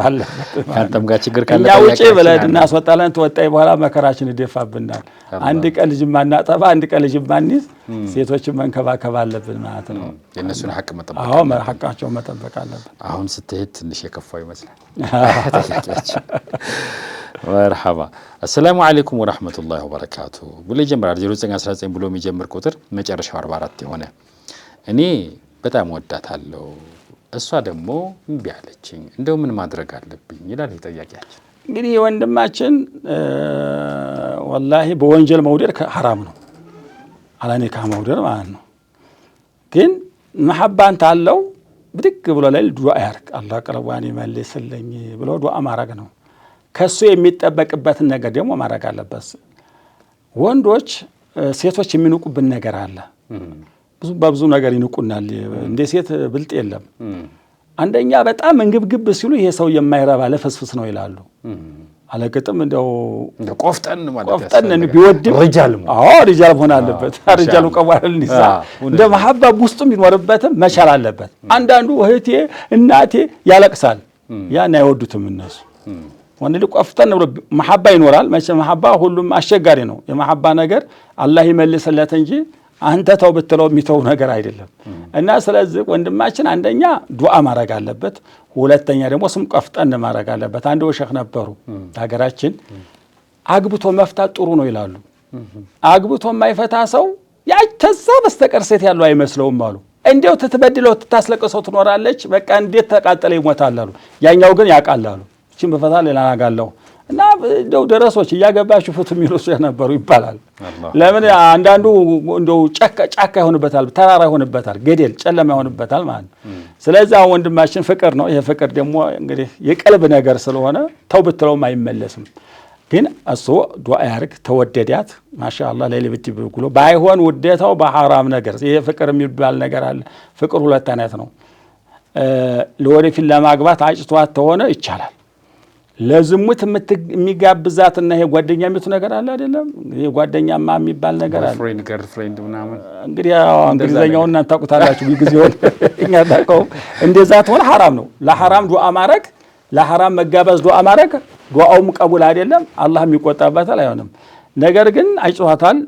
አለበት። ካንተም ጋር ችግር ካለ ያው ውጪ ብለን እናስወጣለን። ተወጣይ በኋላ መከራችን ይደፋብናል። አንድ ቀን ልጅ ማናጠባ አንድ ቀን ልጅ ማንይዝ ሴቶችን መንከባከብ አለብን ማለት ነው። የነሱን ሐቅ መጠበቅ አዎ ሐቃቸውን መጠበቅ አለብን። አሁን ስትሄድ ትንሽ የከፋው ይመስላል። መርሐባ አሰላሙ አለይኩም ወራህመቱላሂ ወበረካቱ ብሎ ይጀምራል። 0919 ብሎ የሚጀምር ቁጥር መጨረሻው 44 የሆነ እኔ በጣም ወዳታለሁ እሷ ደግሞ እምቢ አለችኝ እንደው ምን ማድረግ አለብኝ ይላል ጠያቂያችን። እንግዲህ ወንድማችን ወላሂ በወንጀል መውደድ ሐራም ነው። አላኔካ መውደድ ማለት ነው። ግን መሐባን ታለው ብድግ ብሎ ላይ ዱዓ ያርግ አላህ ቀልቧን ይመልስልኝ ብሎ ዱዓ ማድረግ ነው። ከሱ የሚጠበቅበትን ነገር ደግሞ ማድረግ አለበት። ወንዶች ሴቶች የሚንቁብን ነገር አለ። በብዙ ነገር ይንቁናል። እንደ ሴት ብልጥ የለም። አንደኛ በጣም እንግብግብ ሲሉ ይሄ ሰው የማይረባ ለፍስፍስ ነው ይላሉ። አለቅጥም እንደው ቆፍጠን ቢወድም ሪጃል መሆን አለበት። ሪጃሉ ቀዋል ኒሳ እንደ መሐባ ውስጡም ቢኖርበትም መቻል አለበት። አንዳንዱ እህቴ እናቴ ያለቅሳል። ያን አይወዱትም እነሱ። ወንድ ልጅ ቆፍጠን ብሎ መሐባ ይኖራል። መቼ መሐባ ሁሉም አስቸጋሪ ነው። የመሐባ ነገር አላህ ይመልስለት እንጂ አንተ ተው ብትለው የሚተው ነገር አይደለም። እና ስለዚህ ወንድማችን አንደኛ ዱዓ ማድረግ አለበት። ሁለተኛ ደግሞ ስም ቆፍጠን ማድረግ አለበት። አንድ ሸህ ነበሩ ሀገራችን አግብቶ መፍታት ጥሩ ነው ይላሉ። አግብቶ የማይፈታ ሰው ያተዛ በስተቀር ሴት ያለው አይመስለውም አሉ። እንዴው ትትበድለው ትታስለቀሰው ትኖራለች። በቃ እንዴት ተቃጠለ ይሞታል አሉ። ያኛው ግን ያውቃል አሉ። እቺን በፈታ ሌላ ናጋለው እና እንደው ደረሶች እያገባችሁ ፍቱ የሚሉት ነበሩ ይባላል። ለምን አንዳንዱ እንደው ጫካ ይሆንበታል፣ ተራራ ይሆንበታል፣ ገደል ጨለማ ይሆንበታል ማለት ነው። ስለዚህ አሁን ወንድማችን ፍቅር ነው። ይሄ ፍቅር ደግሞ እንግዲህ የቀልብ ነገር ስለሆነ ተው ብትለውም አይመለስም። ግን እሱ ዱዓ ያርግ። ተወደዳት ማሻአላህ ለሊብቲ ብሎ ባይሆን ውደታው በሐራም ነገር ይሄ ፍቅር የሚባል ነገር አለ። ፍቅር ሁለት አይነት ነው። ለወደፊት ለማግባት አጭቷት ተሆነ ይቻላል። ለዝሙት የሚጋብዛትና ይሄ ጓደኛ የሚቱ ነገር አለ አይደለም። ይሄ ጓደኛማ የሚባል ነገር አለ። ገርልፍሬንድ ምናምን እንግዲህ እንግሊዘኛውን እናንተ ታውቁታላችሁ። ጊዜውን እኛ ታውቀው እንደዛ ተሆነ ሐራም ነው። ለሐራም ዱዓ ማድረግ፣ ለሐራም መጋበዝ ዱዓ ማድረግ ዱዓውም ቀቡል አይደለም። አላህ የሚቆጣበታል አይሆንም። ነገር ግን አይጽዋታል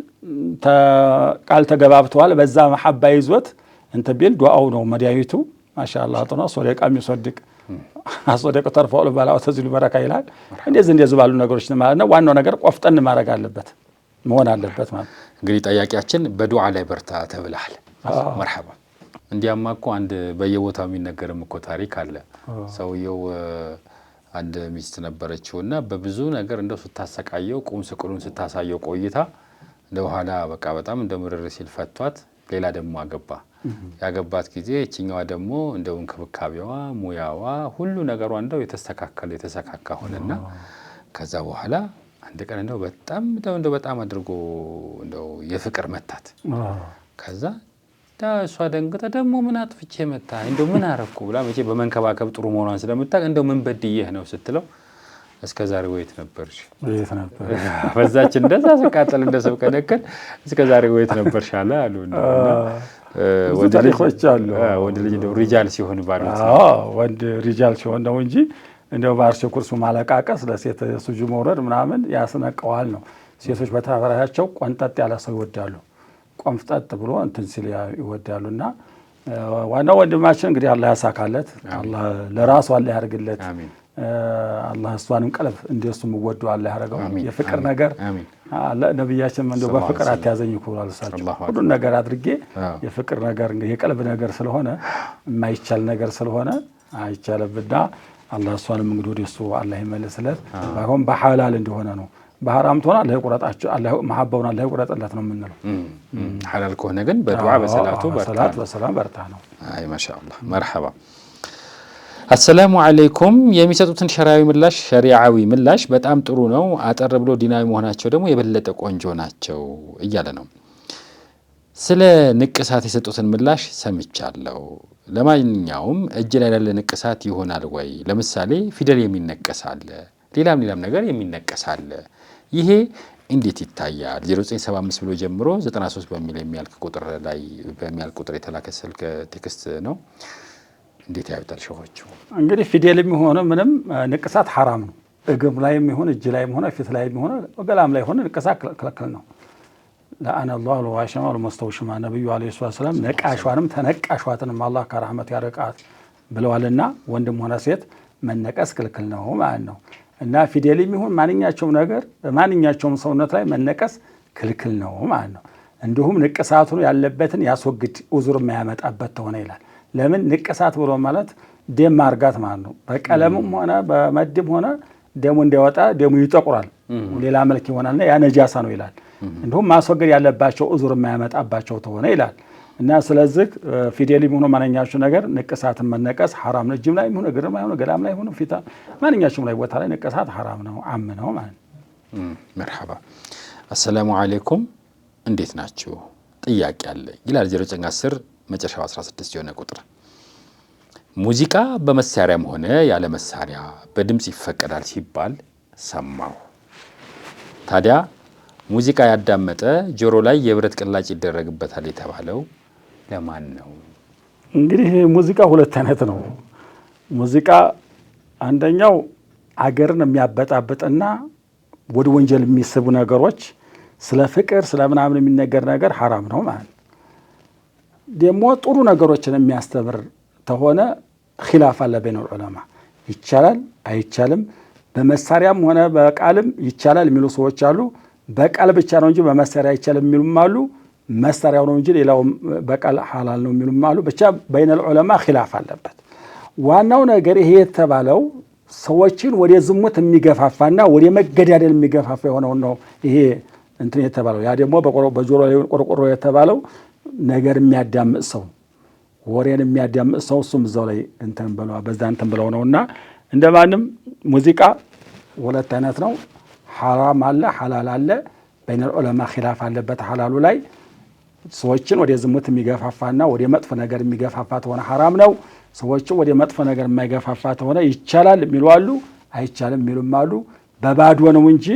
ቃል ተገባብተዋል። በዛ መሐባ ይዞት እንተ ቢል ዱዓው ነው መድኃኒቱ። ማሻአላህ አጥና ሶደቃ የሚሰድቅ አሶደቅ ተርፈው ባላው ተዝሉ በረካ ይላል። እንደዚህ ባሉ ነገሮች ማለት ነው። ዋናው ነገር ቆፍጠን ማድረግ አለበት መሆን አለበት ማለት። እንግዲህ ጠያቂያችን በዱዓ ላይ በርታ ተብለሃል። መርሐባ። እንዲያማ እኮ አንድ በየቦታው የሚነገርም እኮ ታሪክ አለ። ሰውየው አንድ ሚስት ነበረችውና በብዙ ነገር እንደው ስታሰቃየው ቁም ስቅሉን ስታሳየው ቆይታ እንደኋላ በቃ በጣም እንደምርር ሲል ፈቷት ሌላ ደግሞ አገባ። ያገባት ጊዜ እቺኛዋ ደግሞ እንደው እንክብካቤዋ ሙያዋ ሁሉ ነገሯ እንደው የተሰካካ ሆነና ከዛ በኋላ አንድ ቀን እንደው በጣም አድርጎ እንደው የፍቅር መታት። ከዛ እሷ ደንግጣ ደግሞ ምን አጥፍቼ መታ እንደው ምን አረኩ ብላ መቼ በመንከባከብ ጥሩ መሆኗን ስለምታውቅ እንደው ምን በድዬህ ነው ስትለው እስከዛሬ ወይት ነበርሽ በዛች እንደዛ ሰቃጠል እንደሰብቀደከል እስከዛሬ ወይት ነበርሽ አሉና ወንድ ልጅ እንደው ሪጃል ሲሆን ባሉት ወንድ ሪጃል ሲሆን ነው እንጂ እንደው ባርሽ ኩርሱ ማለቃቀስ ለሴት ሱጁ መውረድ ምናምን ያስነቀዋል ነው። ሴቶች በተፈራቸው ቆንጠጥ ያለ ሰው ይወዳሉ። ቆንፍጠጥ ብሎ እንትን ሲል ይወዳሉና ዋናው ወንድማችን እንግዲህ አላህ ያሳካለት። አላህ ለራሱ አላህ ያርግለት። አሜን። አላህ እሷንም ቀልብ እንደሱ ምወዱ አላህ ያረጋው። የፍቅር ነገር ነብያችን እንደው በፍቅር አትያዘኝ ይኩራል ሳቸው ሁሉ ነገር አድርጌ የፍቅር ነገር እንግዲህ የቀልብ ነገር ስለሆነ የማይቻል ነገር ስለሆነ አይቻልብና አላህ እሷንም እንግዲህ ወደ እሱ አላህ ይመልስለት። ባይሆን በሐላል እንደሆነ ነው። በሐራም ተሆነ አላህ ይቁረጣቸው፣ አላህ መሐባውን አላህ ይቁረጥለት ነው የምንለው። ሐላል ከሆነ ግን በዱዓ በሰላቱ በሰላም በርታ ነው። አይ ማሻአላህ መርሐባ። አሰላሙ አለይኩም። የሚሰጡትን ሸሪዓዊ ምላሽ በጣም ጥሩ ነው። አጠር ብሎ ዲናዊ መሆናቸው ደግሞ የበለጠ ቆንጆ ናቸው እያለ ነው። ስለ ንቅሳት የሰጡትን ምላሽ ሰምቻለሁ። ለማንኛውም እጅ ላይ ያለ ንቅሳት ይሆናል ወይ? ለምሳሌ ፊደል የሚነቀስ አለ፣ ሌላም ነገር የሚነቀስ አለ። ይሄ እንዴት ይታያል? 0975 ብሎ ጀምሮ 93 በሚል የሚያልቅ ቁጥር የተላከ ስልክ ቴክስት ነው። እንዴት ያዩታል ሸሆቹ? እንግዲህ ፊደል የሚሆነ ምንም ንቅሳት ሐራም ነው። እግር ላይ የሚሆን እጅ ላይ የሚሆን ፊት ላይ የሚሆን ገላም ላይ ሆነ ንቅሳት ክልክል ነው። ለአነ አላሁ ለዋሽማ ወለሙስተውሽማ ነብዩ አለይሂ ሰላም ነቃሿንም ተነቃሿትንም አላህ ከረህመት ያርቃት ብለዋልና ወንድም ሆነ ሴት መነቀስ ክልክል ነው ማለት ነው። እና ፊደል የሚሆን ማንኛቸውም ነገር በማንኛቸውም ሰውነት ላይ መነቀስ ክልክል ነው ማለት ነው። እንዲሁም ንቅሳቱን ያለበትን ያስወግድ ኡዙር የማያመጣበት ተሆነ ይላል። ለምን ንቅሳት ብሎ ማለት ደም ማርጋት ማለት ነው። በቀለምም ሆነ በመድም ሆነ ደሙ እንዲያወጣ ደሙ ይጠቁራል፣ ሌላ መልክ ይሆናልና ያ ነጃሳ ነው ይላል። እንዲሁም ማስወገድ ያለባቸው ኡዙር የማያመጣባቸው ተሆነ ይላል። እና ስለዚህ ፊደል የሚሆነው ማንኛቸው ነገር ንቅሳትን መነቀስ ሐራም ነው። እጅም ላይ የሚሆነው እግርም ላይ ሆነ ገላም ላይ ሆነ ፊታ ማንኛቸውም ላይ ቦታ ላይ ንቅሳት ሐራም ነው፣ አም ነው ማለት ነው። መርሐባ። አሰላሙ አለይኩም እንዴት ናችሁ? ጥያቄ አለ ይላል 0910 መጨረሻው 16 የሆነ ቁጥር። ሙዚቃ በመሳሪያም ሆነ ያለ መሳሪያ በድምጽ ይፈቀዳል ሲባል ሰማሁ። ታዲያ ሙዚቃ ያዳመጠ ጆሮ ላይ የብረት ቅላጭ ይደረግበታል የተባለው ለማን ነው? እንግዲህ ሙዚቃ ሁለት አይነት ነው። ሙዚቃ አንደኛው አገርን የሚያበጣብጥና ወደ ወንጀል የሚስቡ ነገሮች፣ ስለ ፍቅር ስለ ምናምን የሚነገር ነገር ሐራም ነው ማለት ነው። ደግሞ ጥሩ ነገሮችን የሚያስተምር ተሆነ ኺላፍ አለ በይነ ዑለማ፣ ይቻላል አይቻልም፣ በመሳሪያም ሆነ በቃልም ይቻላል የሚሉ ሰዎች አሉ። በቃል ብቻ ነው እንጂ በመሳሪያ አይቻልም የሚሉም አሉ። መሳሪያው ነው እንጂ ሌላው በቃል ሐላል ነው የሚሉም አሉ። ብቻ በይነ ዑለማ ኺላፍ አለበት። ዋናው ነገር ይሄ የተባለው ሰዎችን ወደ ዝሙት የሚገፋፋና ወደ መገዳደል የሚገፋፋ የሆነው ነው ይሄ እንትን የተባለው። ያ ደግሞ በጆሮ ላይ ቆርቆሮ የተባለው ነገር የሚያዳምጥ ሰው ወሬን የሚያዳምጥ ሰው እሱም እዛው ላይ እንትን ብለው በዛ እንትን ብለው ነውና እንደማንም ሙዚቃ ሁለት አይነት ነው። ሐራም አለ፣ ሐላል አለ። በይነ ዑለማ ኺላፍ አለበት። ሐላሉ ላይ ሰዎችን ወደ ዝሙት የሚገፋፋና ወደ መጥፎ ነገር የሚገፋፋ ተሆነ ሐራም ነው። ሰዎችን ወደ መጥፎ ነገር የማይገፋፋ ተሆነ ይቻላል የሚሉ አሉ፣ አይቻልም የሚሉም አሉ። በባዶ ነው እንጂ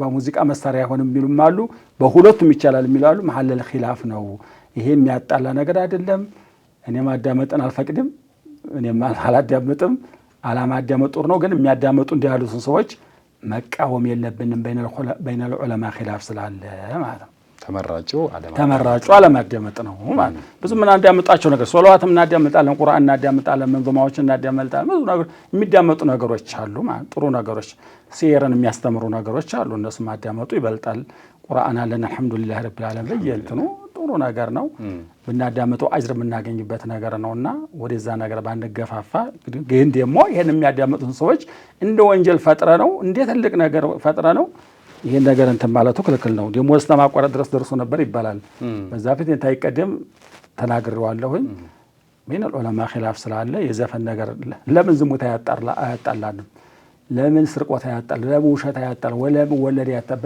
በሙዚቃ መሳሪያ አይሆንም የሚሉም አሉ። በሁለቱም ይቻላል የሚሉ አሉ። መሐለል ኺላፍ ነው። ይሄ የሚያጣላ ነገር አይደለም። እኔ ማዳመጥን አልፈቅድም፣ እኔም አላዳምጥም። አላማዳመጥ ጥሩ ነው፣ ግን የሚያዳምጡ እንዲህ ያሉትን ሰዎች መቃወም የለብንም በይነ ዑለማ ኺላፍ ስላለ ማለት ነው። ተመራጩ አለማዳመጥ ነው ማለት ብዙ ምን እናዳምጣቸው ነገር ሶላዋትም እናዳምጣለን፣ ቁርአን እናዳምጣለን፣ መንዙማዎችን እናዳምጣለን። ብዙ ነገር የሚዳመጡ ነገሮች አሉ ማለት ጥሩ ነገሮች፣ ሲየርን የሚያስተምሩ ነገሮች አሉ። እነሱ ማዳመጡ ይበልጣል። ቁርአን አለን አልሐምዱሊላህ ረብል ዓለሚን በየእንትኑ ጥሩ ነገር ነው። ብናዳምጠው አጅር የምናገኝበት ነገር ነውና ወደዛ ነገር ባንገፋፋ። ግን ደግሞ ይሄን የሚያዳምጡን ሰዎች እንደ ወንጀል ፈጥረ ነው እንደ ትልቅ ነገር ፈጥረ ነው ይሄን ነገር እንትን ማለቱ ክልክል ነው። ደሞዝ ለማቋረጥ ድረስ ደርሶ ነበር ይባላል። በዛ ፊት ታይቀደም ተናግሬዋለሁኝ። በይነ ዑለማ ኺላፍ ስላለ የዘፈን ነገር ለምን ዝሙት አያጣላንም? ለምን ስርቆት አያጣል? ለምን ውሸት አያጣል? ወለምን ወለድ ያጣል?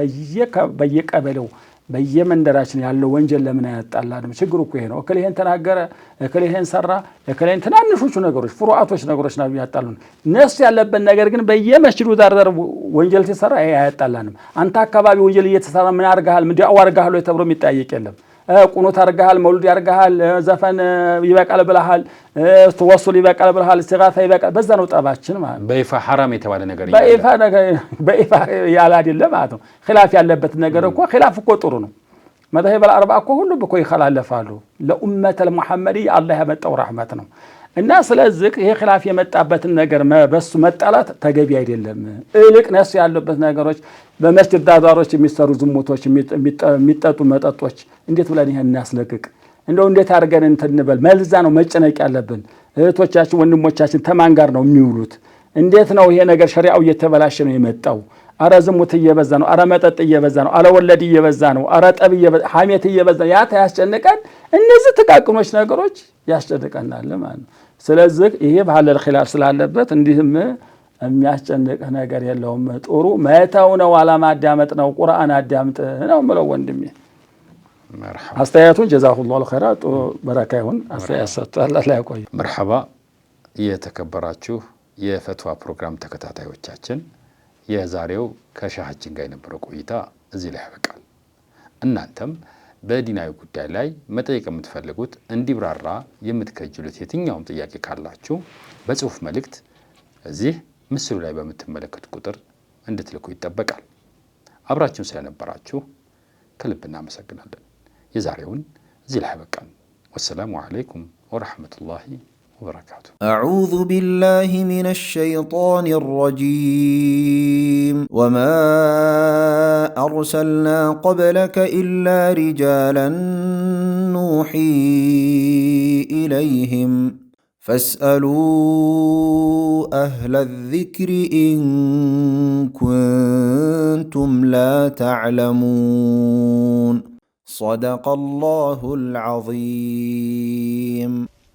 በየቀበሌው በየመንደራችን ያለው ወንጀል ለምን አያጣላንም? ችግሩ እኮ ይሄ ነው። እከሌ ይሄን ተናገረ፣ እከሌ ይሄን ሰራ፣ እከሌ ትናንሾቹ ነገሮች ፍሩአቶች ነገሮች ነው ያጣሉን። ነፍስ ያለበት ነገር ግን በየመስጂዱ ዳር ወንጀል ሲሰራ አያጣላንም። አንተ አካባቢ ወንጀል እየተሰራ ምን አርጋሃል? ምን ዲያው አርጋሃል ወይ ተብሎ የሚጠያየቅ የለም። ቁኑት አርጋሃል፣ መውሉድ ያርጋሃል፣ ዘፈን ይበቃል ብለሃል፣ ተወሱል ይበቃል ብለሃል፣ ኢስቲጋፋ ይበቃል። በዛ ነው ጠባችን ማለት በይፋ ሐራም የተባለ ነገር በይፋ ያለ አይደለም ማለት ነው። ኺላፍ ያለበት ነገር እኮ ኺላፍ እኮ ጥሩ ነው። መذهب الأربعة እኮ ሁሉም እኮ ይخላልፋሉ። ለኡመተል ሙሐመዲ አላህ ያመጣው ረህመት ነው። እና ስለዚህ ይሄ ኺላፍ የመጣበትን ነገር በሱ መጣላት ተገቢ አይደለም። እልቅ ነስ ያለበት ነገሮች በመስጂድ ዳዳሮች የሚሰሩ ዝሙቶች፣ የሚጠጡ መጠጦች እንዴት ብለን ይሄን እናስለቅቅ? እንደው እንዴት አድርገን እንትንበል መልዛ ነው መጨነቅ ያለብን። እህቶቻችን ወንድሞቻችን ተማን ጋር ነው የሚውሉት? እንዴት ነው ይሄ ነገር ሸሪዓው እየተበላሸ ነው የመጣው? አረ ዝሙት እየበዛ ነው፣ አረ መጠጥ እየበዛ ነው፣ አረ ወለድ እየበዛ ነው፣ አረ ጠብ እየበዛ ሐሜት እየበዛ ያ ያስጨንቀን። እነዚህ ጥቃቅኖች ነገሮች ያስጨንቀናል ማለት ነው። ስለዚህ ይሄ ባህለል ኺላፍ ስላለበት እንዲህም የሚያስጨንቅ ነገር የለውም። ጥሩ መተው ነው፣ አለማዳመጥ ነው። ቁርአን አዳምጥ ነው የምለው ወንድሜ። አስተያየቱን ጀዛሁላሁ ኸይራ በረካ ይሁን። አስተያየት ሰጥቷል። አላህ ያቆይ። መርሐባ። የተከበራችሁ የፈትዋ ፕሮግራም ተከታታዮቻችን የዛሬው ከሼኻችን ጋር የነበረው ቆይታ እዚህ ላይ ያበቃል። እናንተም በዲናዊ ጉዳይ ላይ መጠየቅ የምትፈልጉት እንዲብራራ የምትከጅሉት የትኛውም ጥያቄ ካላችሁ በጽሁፍ መልእክት እዚህ ምስሉ ላይ በምትመለከቱ ቁጥር እንድትልኩ ይጠበቃል። አብራችሁን ስለነበራችሁ ከልብ እናመሰግናለን። የዛሬውን እዚህ ላይ ያበቃል። ወሰላሙ አለይኩም ወረሕመቱላሂ وبركاته. أعوذ بالله من الشيطان الرجيم. وما أرسلنا قبلك إلا رجالا نوحي إليهم فاسألوا أهل الذكر إن كنتم لا تعلمون. صدق الله العظيم.